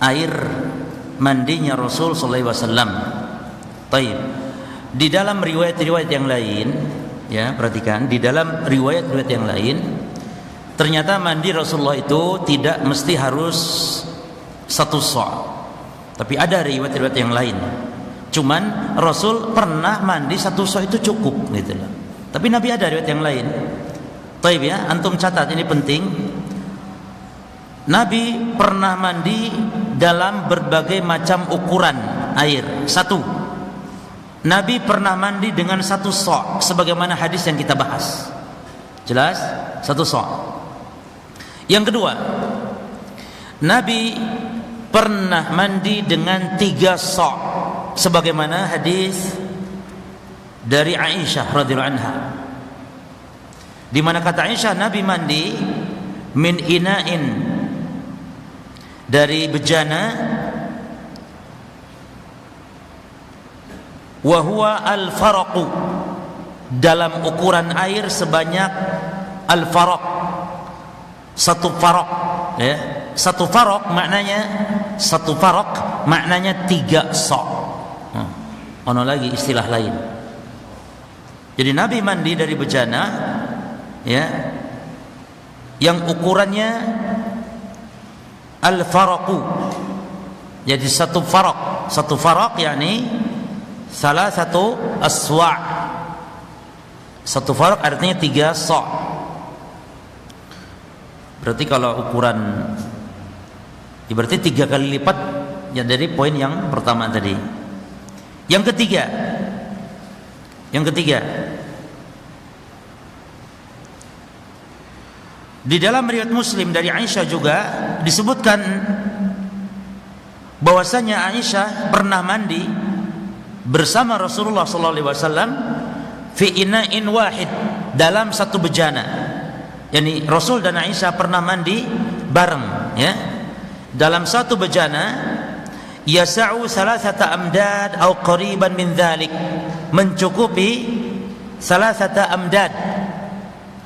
air mandinya Rasul sallallahu alaihi wasallam. Baik. Di dalam riwayat-riwayat yang lain, ya, perhatikan, di dalam riwayat-riwayat yang lain ternyata mandi Rasulullah itu tidak mesti harus satu sa'. Tapi ada riwayat-riwayat yang lain. Cuman Rasul pernah mandi satu sa' itu cukup gitu loh. Tapi Nabi ada riwayat yang lain. Baik ya, antum catat, ini penting. Nabi pernah mandi dalam berbagai macam ukuran air. Satu, Nabi pernah mandi dengan satu sa', sebagaimana hadis yang kita bahas. Jelas? Satu sa'. Yang kedua, Nabi pernah mandi dengan 3 sa', sebagaimana hadis dari Aisyah radhiyallahu anha, di mana kata Aisyah, Nabi mandi min ina'in, dari bejana, wa huwa al-faraqu, dalam ukuran air sebanyak al-faraq, satu faraq, ya. Satu faraq maknanya 3 sa'. Ono lagi istilah lain. Jadi Nabi mandi dari bejana, ya, yang ukurannya al-faraqu. Jadi satu faraq yakni salah satu aswa'. Satu faraq artinya 3 sa'. Berarti kalau ukuran, berarti 3 kali lipat ya dari poin yang pertama tadi. Yang ketiga, di dalam riwayat Muslim dari Aisyah juga disebutkan bahwasanya Aisyah pernah mandi bersama Rasulullah SAW fi ina'in wahid, dalam satu bejana. Yani Rasul dan Aisyah pernah mandi bareng, ya, dalam satu bejana. Yasa'u salasata amdad atau qariban min dzalik, mencukupi salasata amdad,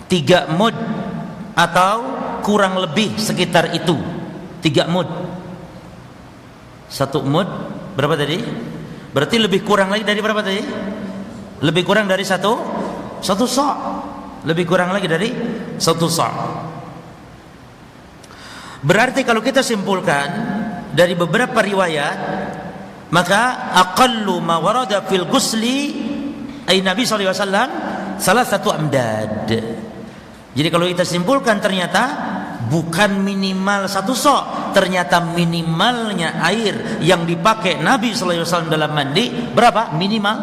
3 mud atau kurang lebih sekitar itu. 3 mud. 1 mud berapa tadi? Berarti lebih kurang lagi dari berapa tadi? Lebih kurang dari satu sa'. Lebih kurang lagi dari 1 sa'. Berarti kalau kita simpulkan dari beberapa riwayat, maka aqallu ma warada fil ghusli ay Nabi sallallahu alaihi wasallam salah satu amdad. Jadi kalau kita simpulkan, ternyata bukan minimal 1 sa', ternyata minimalnya air yang dipakai Nabi sallallahu alaihi wasallam dalam mandi berapa? Minimal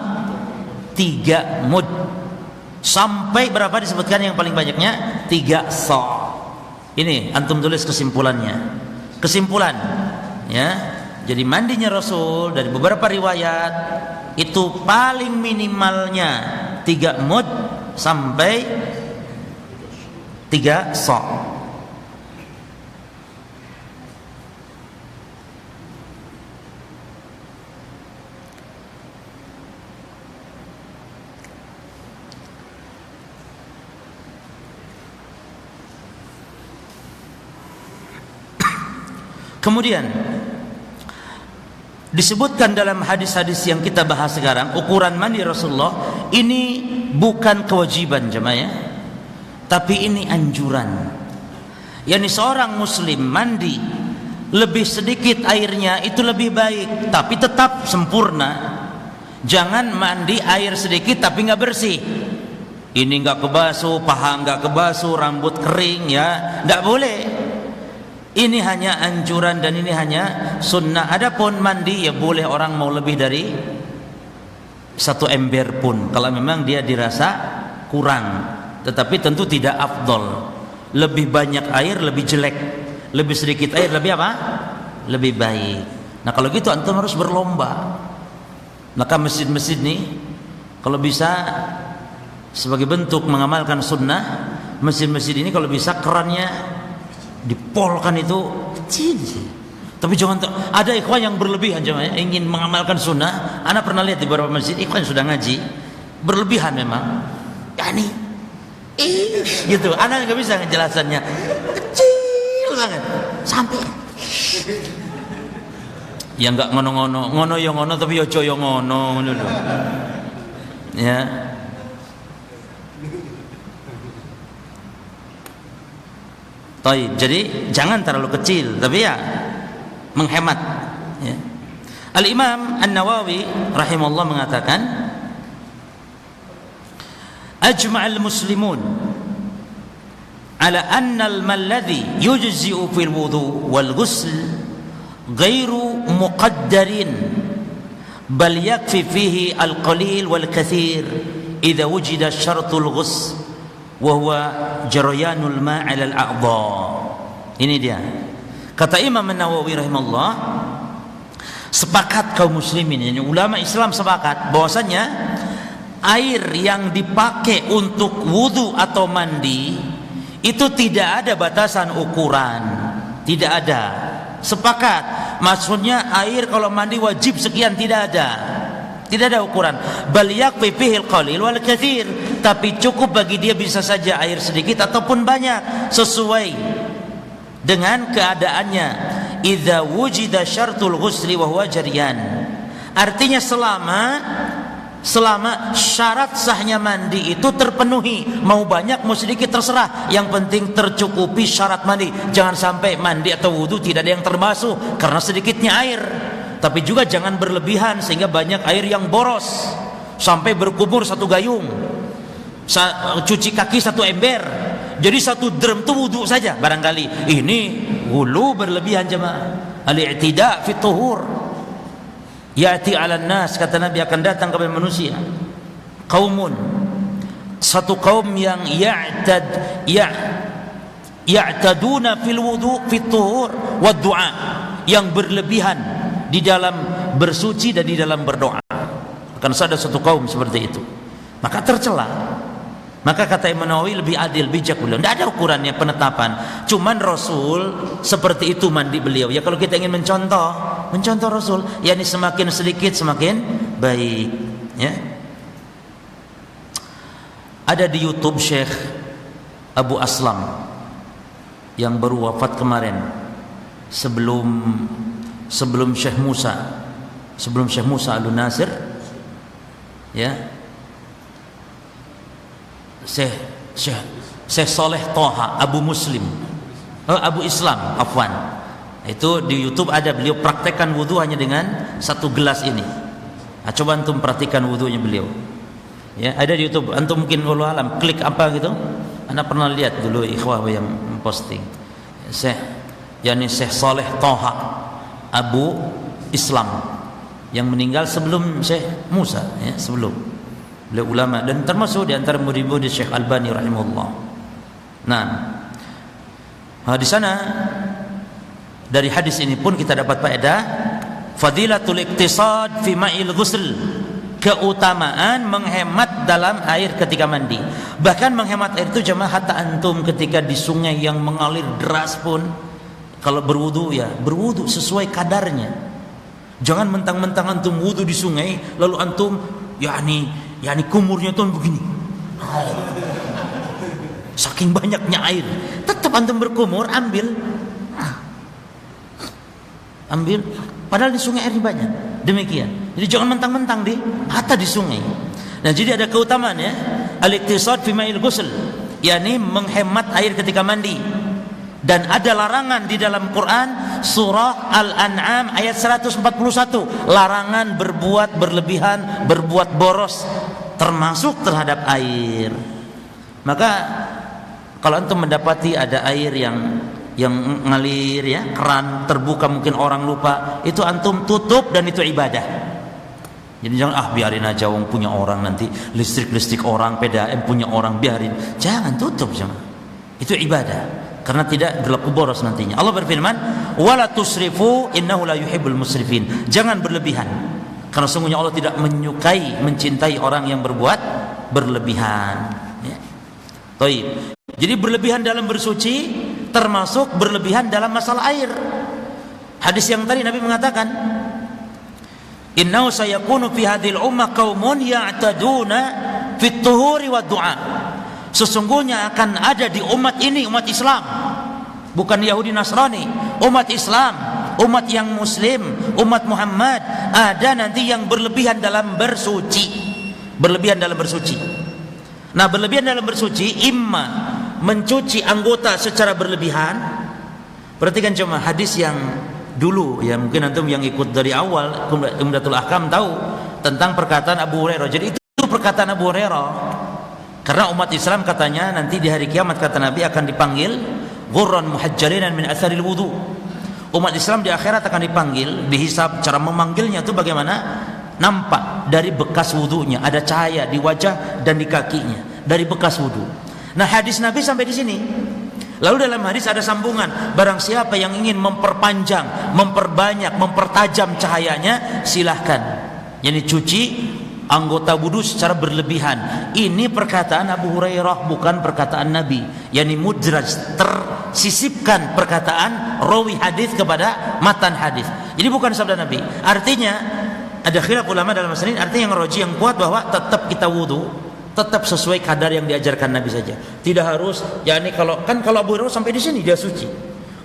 3 mud. Sampai berapa disebutkan yang paling banyaknya? 3 sa'. Ini antum tulis kesimpulannya. Kesimpulan, ya. Jadi mandinya Rasul dari beberapa riwayat itu paling minimalnya 3 mud sampai 3 sa'. Kemudian disebutkan dalam hadis-hadis yang kita bahas sekarang, ukuran mandi Rasulullah ini bukan kewajiban jemaah, tapi ini anjuran. Yani seorang muslim mandi lebih sedikit airnya itu lebih baik, tapi tetap sempurna. Jangan mandi air sedikit tapi nggak bersih. Ini nggak kebasuh, paha nggak kebasuh, rambut kering, ya, nggak boleh. Ini hanya anjuran dan ini hanya sunnah. Adapun mandi, ya boleh orang mau lebih dari 1 ember pun kalau memang dia dirasa kurang, tetapi tentu tidak afdol. Lebih banyak air lebih jelek, lebih sedikit air lebih apa? Lebih baik. Nah kalau gitu antum harus berlomba. Maka masjid-masjid nih kalau bisa sebagai bentuk mengamalkan sunnah, masjid-masjid ini kalau bisa kerannya dipolkan itu kecil. Tapi jangan ada ikhwan yang berlebihan jemaah ingin mengamalkan sunnah. Ana pernah lihat di beberapa masjid ikhwan yang sudah ngaji berlebihan memang. Yani gitu. Ana nggak bisa ngejelasannya. Kecil banget sampai ya nggak ngono yo ngono tapi yo yo ngono dulu. Ya. Taib. Jadi jangan terlalu kecil tapi ya menghemat ya. Al-Imam An-Nawawi rahimahullah mengatakan ajma'al muslimun ala anna al-malladhi yujzi'u fil wudu wal ghusl ghairu muqaddarin bal yakfi fihi al-qalil wal kathir idza wujida syaratul ghusl wa huwa jarayanul ma' 'ala al-a'dha. Ini dia. Kata Imam An-Nawawi rahimahullah, sepakat kaum muslimin, ini ulama Islam sepakat bahwasanya air yang dipakai untuk wudu atau mandi itu tidak ada batasan ukuran, tidak ada. Sepakat, maksudnya air kalau mandi wajib sekian, tidak ada ukuran. Bal yakfi fihil qalil wal katsir, tapi cukup bagi dia bisa saja air sedikit ataupun banyak sesuai dengan keadaannya. Idza wujida syartul ghusli wa huwa jaryan, artinya selama syarat sahnya mandi itu terpenuhi, mau banyak mau sedikit terserah, yang penting tercukupi syarat mandi. Jangan sampai mandi atau wudu tidak ada yang terbasuh karena sedikitnya air, tapi juga jangan berlebihan sehingga banyak air yang boros sampai berkumur satu gayung, cuci kaki satu ember. Jadi satu drum itu wudu saja barangkali. Ini hulu berlebihan jemaah. Al-i'tida fi tuhur ya'ti 'alan nas, kata Nabi, akan datang kepada manusia qaumun, satu kaum yang ya'taduna fil wudu fi tuhur wa du'a, yang berlebihan di dalam bersuci dan di dalam berdoa. Akan ada satu kaum seperti itu, maka tercela. Maka kata Imam Nawawi lebih adil, bijak beliau. Tidak ada ukurannya penetapan. Cuman Rasul seperti itu mandi beliau. Ya kalau kita ingin mencontoh Rasul, yakni semakin sedikit semakin baik. Ya. Ada di YouTube Syekh Abu Aslam yang baru wafat kemarin, sebelum Syekh Musa Al-Nasir, ya. Syekh Saleh Toha Abu Islam afwan, itu di YouTube ada, beliau praktekkan wudu hanya dengan satu gelas ini. Nah, coba antum perhatikan wudunya beliau, ya, ada di YouTube. Antum mungkin wallahu alam klik apa gitu, anda pernah lihat dulu ikhwah yang posting Syekh Saleh Toha Abu Islam yang meninggal sebelum Syekh Musa, ya, sebelum beliau ulama dan termasuk di antara murid-murid Syekh Albani rahimahullah. Nah, di sana dari hadis ini pun kita dapat faedah fadilatul iktisad fi ma'il ghusl, keutamaan menghemat dalam air ketika mandi. Bahkan menghemat air itu jemaah, hatta antum ketika di sungai yang mengalir deras pun kalau berwudu, ya berwudu sesuai kadarnya. Jangan mentang-mentang antum wudu di sungai lalu antum yakni kumurnya tuh begini, saking banyaknya air. Tetap antum berkumur, ambil, padahal di sungai airnya banyak. Demikian. Jadi jangan mentang-mentang hatta di sungai. Nah, jadi ada keutamaan, ya, al-iktisad fi ma'il ghusl, yakni menghemat air ketika mandi. Dan ada larangan di dalam Quran surah Al-An'am ayat 141, larangan berbuat berlebihan, berbuat boros termasuk terhadap air. Maka kalau antum mendapati ada air yang ngalir, ya, keran terbuka, mungkin orang lupa, itu antum tutup dan itu ibadah. Jadi jangan biarin aja, wong punya orang, nanti listrik orang, PDAM punya orang, biarin. Jangan, tutup jemaah. Itu ibadah. Karena tidak berlaku boros nantinya. Allah berfirman, "Wala tusrifu innahu la yuhibbul musrifin." Jangan berlebihan. Karena sungguhnya Allah tidak mencintai orang yang berbuat berlebihan. Ya. Jadi berlebihan dalam bersuci termasuk berlebihan dalam masalah air. Hadis yang tadi Nabi mengatakan, innahu sayakunu fi hadhil ummah qaumun ya'taduna fit tuhuri wa du'a. Sesungguhnya akan ada di umat ini, umat Islam, bukan Yahudi Nasrani, umat Islam, umat yang muslim, umat Muhammad, ada nanti yang berlebihan dalam bersuci. Berlebihan dalam bersuci. Nah, berlebihan dalam bersuci imma mencuci anggota secara berlebihan. Perhatikan cuma hadis yang dulu ya, mungkin antum yang ikut dari awal Umdatul Ahkam tahu tentang perkataan Abu Hurairah. Jadi itu perkataan Abu Hurairah. Karena umat Islam katanya nanti di hari kiamat kata Nabi akan dipanggil ghurran muhajjalinan min atharil wudu. Umat Islam di akhirat akan dipanggil, dihisab. Cara memanggilnya itu bagaimana? Nampak dari bekas wudunya, ada cahaya di wajah dan di kakinya dari bekas wudu. Nah, hadis Nabi sampai di sini. Lalu dalam hadis ada sambungan, barang siapa yang ingin memperpanjang, memperbanyak, mempertajam cahayanya, silahkan. Yani cuci anggota wudu secara berlebihan. Ini perkataan Abu Hurairah, bukan perkataan Nabi. Yani mudraj, tersisipkan perkataan rawi hadis kepada matan hadis. Jadi bukan sabda Nabi. Artinya ada khilaf ulama dalam masalah ini. Artinya yang roji, yang kuat bahwa tetap kita wudu, tetap sesuai kadar yang diajarkan Nabi saja. Tidak harus, yakni kalau Abu Hurairah sampai di sini dia suci.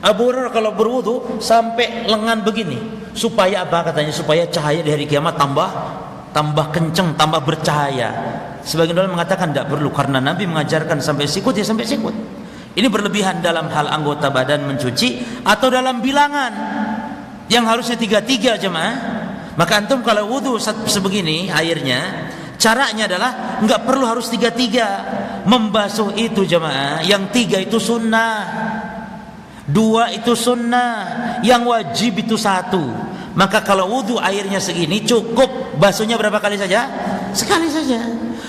Abu Hurairah kalau berwudu sampai lengan begini, supaya apa katanya? Supaya cahaya di hari kiamat tambah kenceng, tambah bercahaya. Sebagian ulama mengatakan tidak perlu, karena Nabi mengajarkan sampai sikut ya sampai sikut. Ini berlebihan dalam hal anggota badan mencuci atau dalam bilangan yang harusnya 3 jemaah. Maka antum kalau wudu sebegini airnya, caranya adalah enggak perlu harus 3. Membasuh itu jemaah, yang 3 itu sunnah, 2 itu sunnah, yang wajib itu 1. Maka kalau wudu airnya segini cukup basuhnya berapa kali saja? Sekali saja.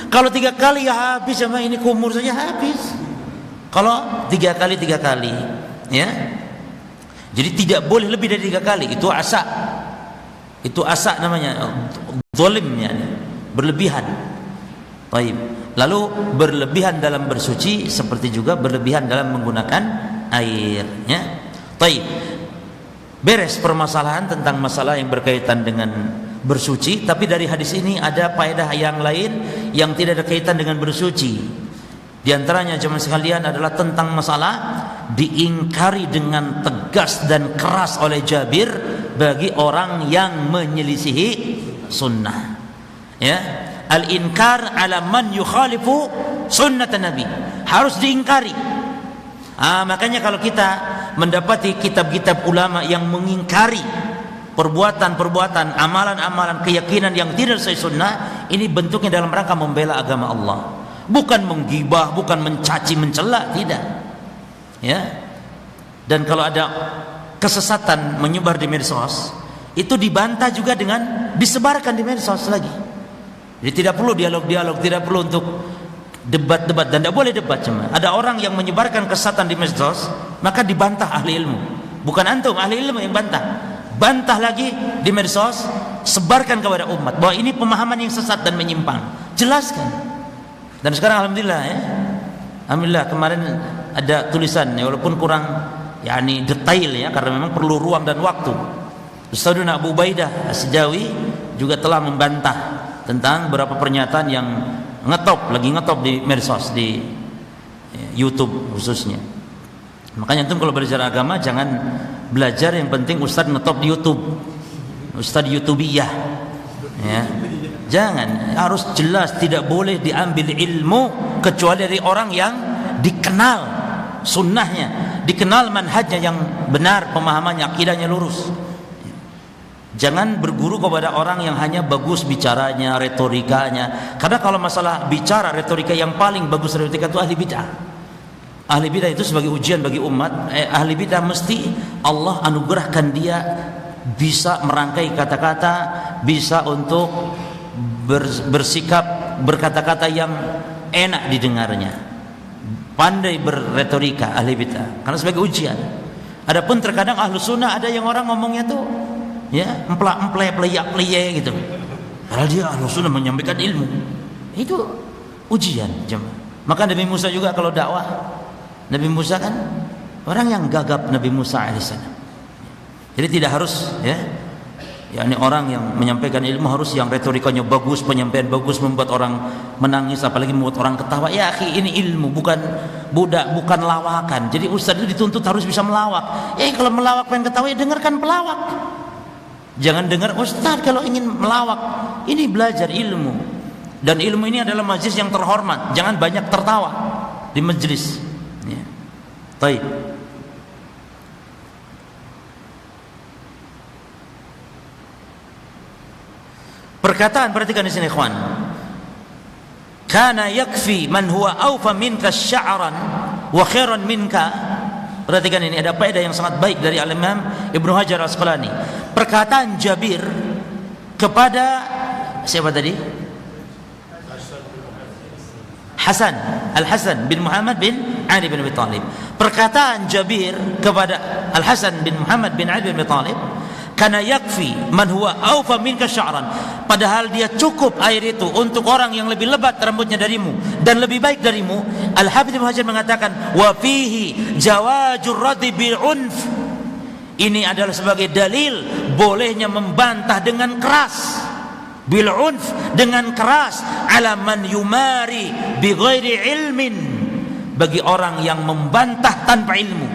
Kalau 3 kali ya habis jemaah, ini kumur saja habis. Kalau 3 kali ya. Jadi tidak boleh lebih dari 3 kali. Itu asa namanya, zalimnya, berlebihan. Baik. Lalu berlebihan dalam bersuci seperti juga berlebihan dalam menggunakan airnya. Baik. Beres permasalahan tentang masalah yang berkaitan dengan bersuci. Tapi dari hadis ini ada faedah yang lain yang tidak ada kaitan dengan bersuci. Di antaranya jemaah sekalian adalah tentang masalah diingkari dengan tegas dan keras oleh Jabir bagi orang yang menyelisihi sunnah. Ya, al-inkar ala man yukhalifu sunnat Nabi, harus diingkari. Makanya kalau kita mendapati kitab-kitab ulama yang mengingkari perbuatan-perbuatan, amalan-amalan, keyakinan yang tidak sesuai sunnah, ini bentuknya dalam rangka membela agama Allah. Bukan menggibah, bukan mencaci, mencela, tidak. Ya. Dan kalau ada kesesatan menyebar di medsos, itu dibantah juga dengan disebarkan di medsos lagi. Jadi tidak perlu dialog-dialog, tidak perlu untuk debat-debat, dan tidak boleh debat cuma. Ada orang yang menyebarkan kesesatan di medsos, maka dibantah ahli ilmu. Bukan antum, ahli ilmu yang bantah. Bantah lagi di medsos, sebarkan kepada umat bahwa ini pemahaman yang sesat dan menyimpang. Jelaskan. Dan sekarang alhamdulillah ya. Alhamdulillah kemarin ada tulisan ya, walaupun kurang yakni detail ya, karena memang perlu ruang dan waktu. Ustadzuna Abu Ubaidah As-Sajawi juga telah membantah tentang beberapa pernyataan yang lagi ngetop di medsos, di YouTube khususnya. Makanya antum kalau belajar agama jangan belajar yang penting ustadz ngetop di YouTube, ustadz YouTubiyah ya. Jangan, harus jelas, tidak boleh diambil ilmu kecuali dari orang yang dikenal sunnahnya, dikenal manhajnya yang benar, pemahamannya, akidahnya lurus. Jangan berguru kepada orang yang hanya bagus bicaranya, retorikanya. Karena kalau masalah bicara, retorika, yang paling bagus retorika itu ahli bid'ah. Ahli bid'ah itu sebagai ujian bagi umat. Ahli bid'ah mesti Allah anugerahkan dia bisa merangkai kata-kata, bisa untuk bersikap, berkata-kata yang enak didengarnya, pandai berretorika ahli bid'ah, karena sebagai ujian. Adapun terkadang ahlu sunnah ada yang orang ngomongnya tuh ya emplak-emple, peliak-peliak gitu, padahal dia ahlu sunnah menyampaikan ilmu. Itu ujian jemaah. Maka Nabi Musa juga kalau dakwah, Nabi Musa kan orang yang gagap Nabi Musa alaihissalam. Jadi tidak harus ini orang yang menyampaikan ilmu harus yang retorikanya bagus, penyampaian bagus, membuat orang menangis, apalagi membuat orang ketawa. Ya akhi, ini ilmu, bukan budak, bukan lawakan. Jadi ustaz itu dituntut harus bisa melawak. Kalau melawak pengen ketawa, ya dengarkan pelawak. Jangan dengar ustaz kalau ingin melawak. Ini belajar ilmu, dan ilmu ini adalah majlis yang terhormat. Jangan banyak tertawa di majlis. Baik. Perkataan, perhatikan di sini ikhwan. Kana yakfi man huwa awfa minka sya'ran wa khairan minka. Perhatikan ini, ada faedah yang sangat baik dari Al-Imam Ibnu Hajar Al-Asqalani. Perkataan Jabir kepada siapa tadi? Hasan, Al-Hasan bin Muhammad bin Ali bin Abi Thalib. Perkataan Jabir kepada Al-Hasan bin Muhammad bin Ali bin Abi Thalib, karena yakfi man huwa awfa minka sya'ran, padahal dia cukup air itu untuk orang yang lebih lebat rambutnya darimu dan lebih baik darimu. Al-Hafidz Ibnu Hajar mengatakan wa fihi jawazur raddi bil unf. Ini adalah sebagai dalil bolehnya membantah dengan keras, bil unf, dengan keras, ala man yumari bi ghairi ilmin, bagi orang yang membantah tanpa ilmu.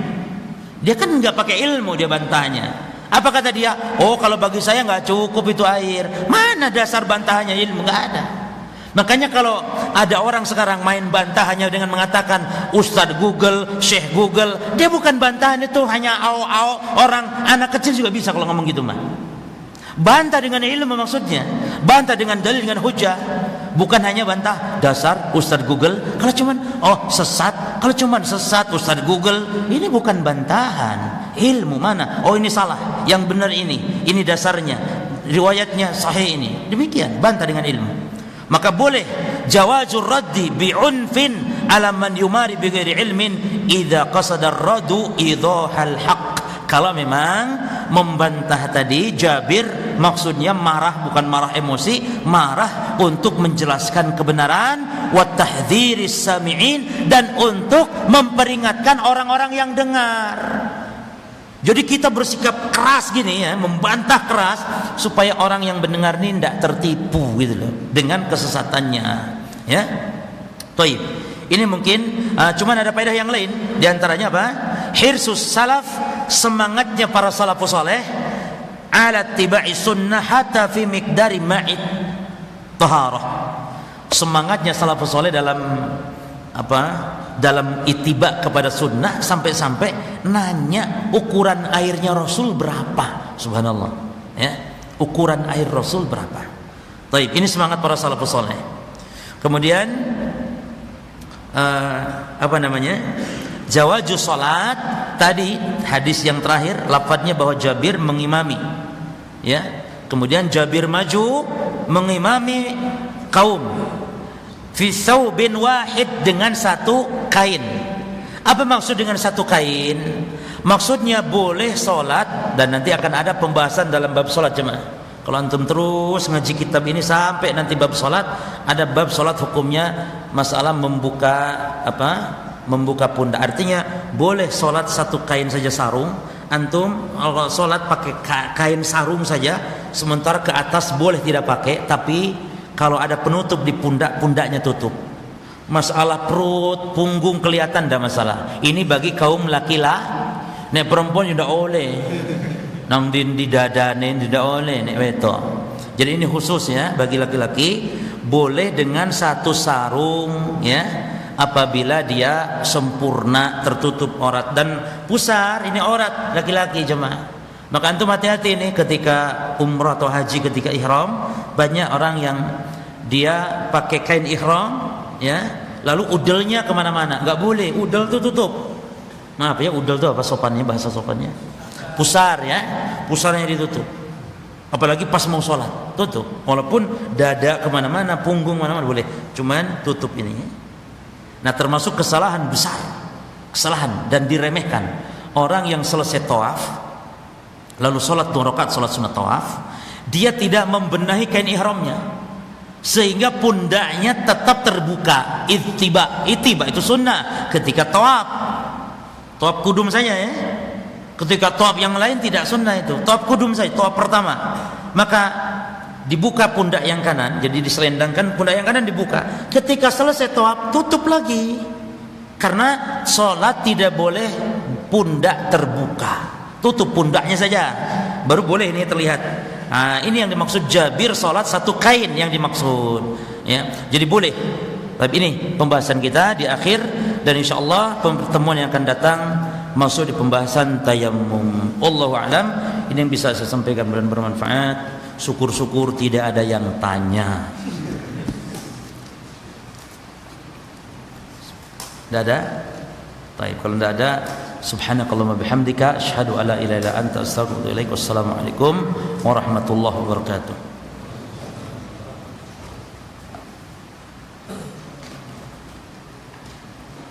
Dia kan enggak pakai ilmu, dia bantahnya. Apa kata dia? Kalau bagi saya nggak cukup itu air. Mana dasar bantahannya? Ilmu nggak ada. Makanya kalau ada orang sekarang main bantah hanya dengan mengatakan Ustadz Google, Syekh Google, dia bukan bantahan, itu hanya orang anak kecil juga bisa kalau ngomong gitu mah. Bantah dengan ilmu maksudnya, bantah dengan dalil, dengan hujah, bukan hanya bantah dasar Ustadz Google. Kalau cuman sesat, kalau cuman sesat Ustadz Google, ini bukan bantahan. Ilmu mana? Ini salah, yang benar ini dasarnya, riwayatnya sahih ini. Demikian, bantah dengan ilmu. Maka boleh jawazur raddi bi'unfin ala man yumari bighairi ilmin idza qasada ar-raddu idhahal haqq. Kalau memang membantah tadi Jabir maksudnya marah, bukan marah emosi, marah untuk menjelaskan kebenaran, wa tahdhiris sami'in, dan untuk memperingatkan orang-orang yang dengar. Jadi kita bersikap keras gini membantah keras supaya orang yang mendengar ini tidak tertipu gitu loh dengan kesesatannya. Baik. Ini mungkin cuman ada faedah yang lain, di antaranya apa? Hirsus salaf, semangatnya para salafus saleh ala tibai sunnah hatta fi miqdari ma'id taharah. Semangatnya salafus saleh dalam dalam ittiba kepada sunnah, sampai-sampai nanya ukuran airnya Rasul berapa. Subhanallah, ukuran air Rasul berapa. Baik, ini semangat para salafus saleh. Kemudian jawazus salat tadi, hadis yang terakhir lafadznya bahwa Jabir mengimami, kemudian Jabir maju mengimami kaum fi thawbin wahid, dengan satu kain. Apa maksud dengan satu kain? Maksudnya boleh salat, dan nanti akan ada pembahasan dalam bab salat jemaah. Kalau antum terus ngaji kitab ini sampai nanti bab salat, ada bab salat hukumnya masalah membuka pundak. Artinya boleh salat satu kain saja sarung. Antum kalau salat pakai kain sarung saja, sementara ke atas boleh tidak pakai, tapi kalau ada penutup di pundak, pundaknya tutup. Masalah perut, punggung kelihatan tidak masalah. Ini bagi kaum laki-laki. Nek perempuan tidak oleh. Nang di dadane tidak oleh nek wetok. Jadi ini khusus bagi laki-laki, boleh dengan satu sarung apabila dia sempurna tertutup aurat, dan pusar ini aurat laki-laki jemaah. Maka antum hati-hati nih ketika umrah atau haji, ketika ihram, banyak orang yang dia pakai kain ihram lalu udelnya kemana-mana. Nggak boleh, udel itu tutup. Maaf udel itu apa sopannya, bahasa sopannya? Pusar pusarnya ditutup. Apalagi pas mau sholat, tutup. Walaupun dada kemana-mana, punggung mana-mana boleh, cuman tutup ini. Nah, termasuk kesalahan besar, kesalahan dan diremehkan orang yang selesai tawaf lalu sholat 2 rakaat sholat sunat tawaf, dia tidak membenahi kain ihramnya sehingga pundaknya tetap terbuka. Ittiba itu sunnah ketika tawaf. Tawaf kudum saja ya. Ketika tawaf yang lain tidak sunnah itu, tawaf kudum saja, tawaf pertama. Maka dibuka pundak yang kanan, jadi diselendangkan pundak yang kanan dibuka. Ketika selesai tawaf tutup lagi. Karena sholat tidak boleh pundak terbuka. Tutup pundaknya saja. Baru boleh ini terlihat. Nah, ini yang dimaksud Jabir sholat satu kain yang dimaksud. Ya, jadi boleh. Tapi ini pembahasan kita di akhir dan insyaallah pertemuan yang akan datang masuk di pembahasan tayammum. Wallahu a'lam. Ini yang bisa saya sampaikan dan bermanfaat. Syukur-syukur tidak ada yang tanya. Tidak ada? Baik, kalau tidak ada, subhanakallahumma bihamdika asyhadu alla ilaha illa anta astaghfiruka wa atubu ilaik. Wassalamualaikum warahmatullahi wabarakatuh.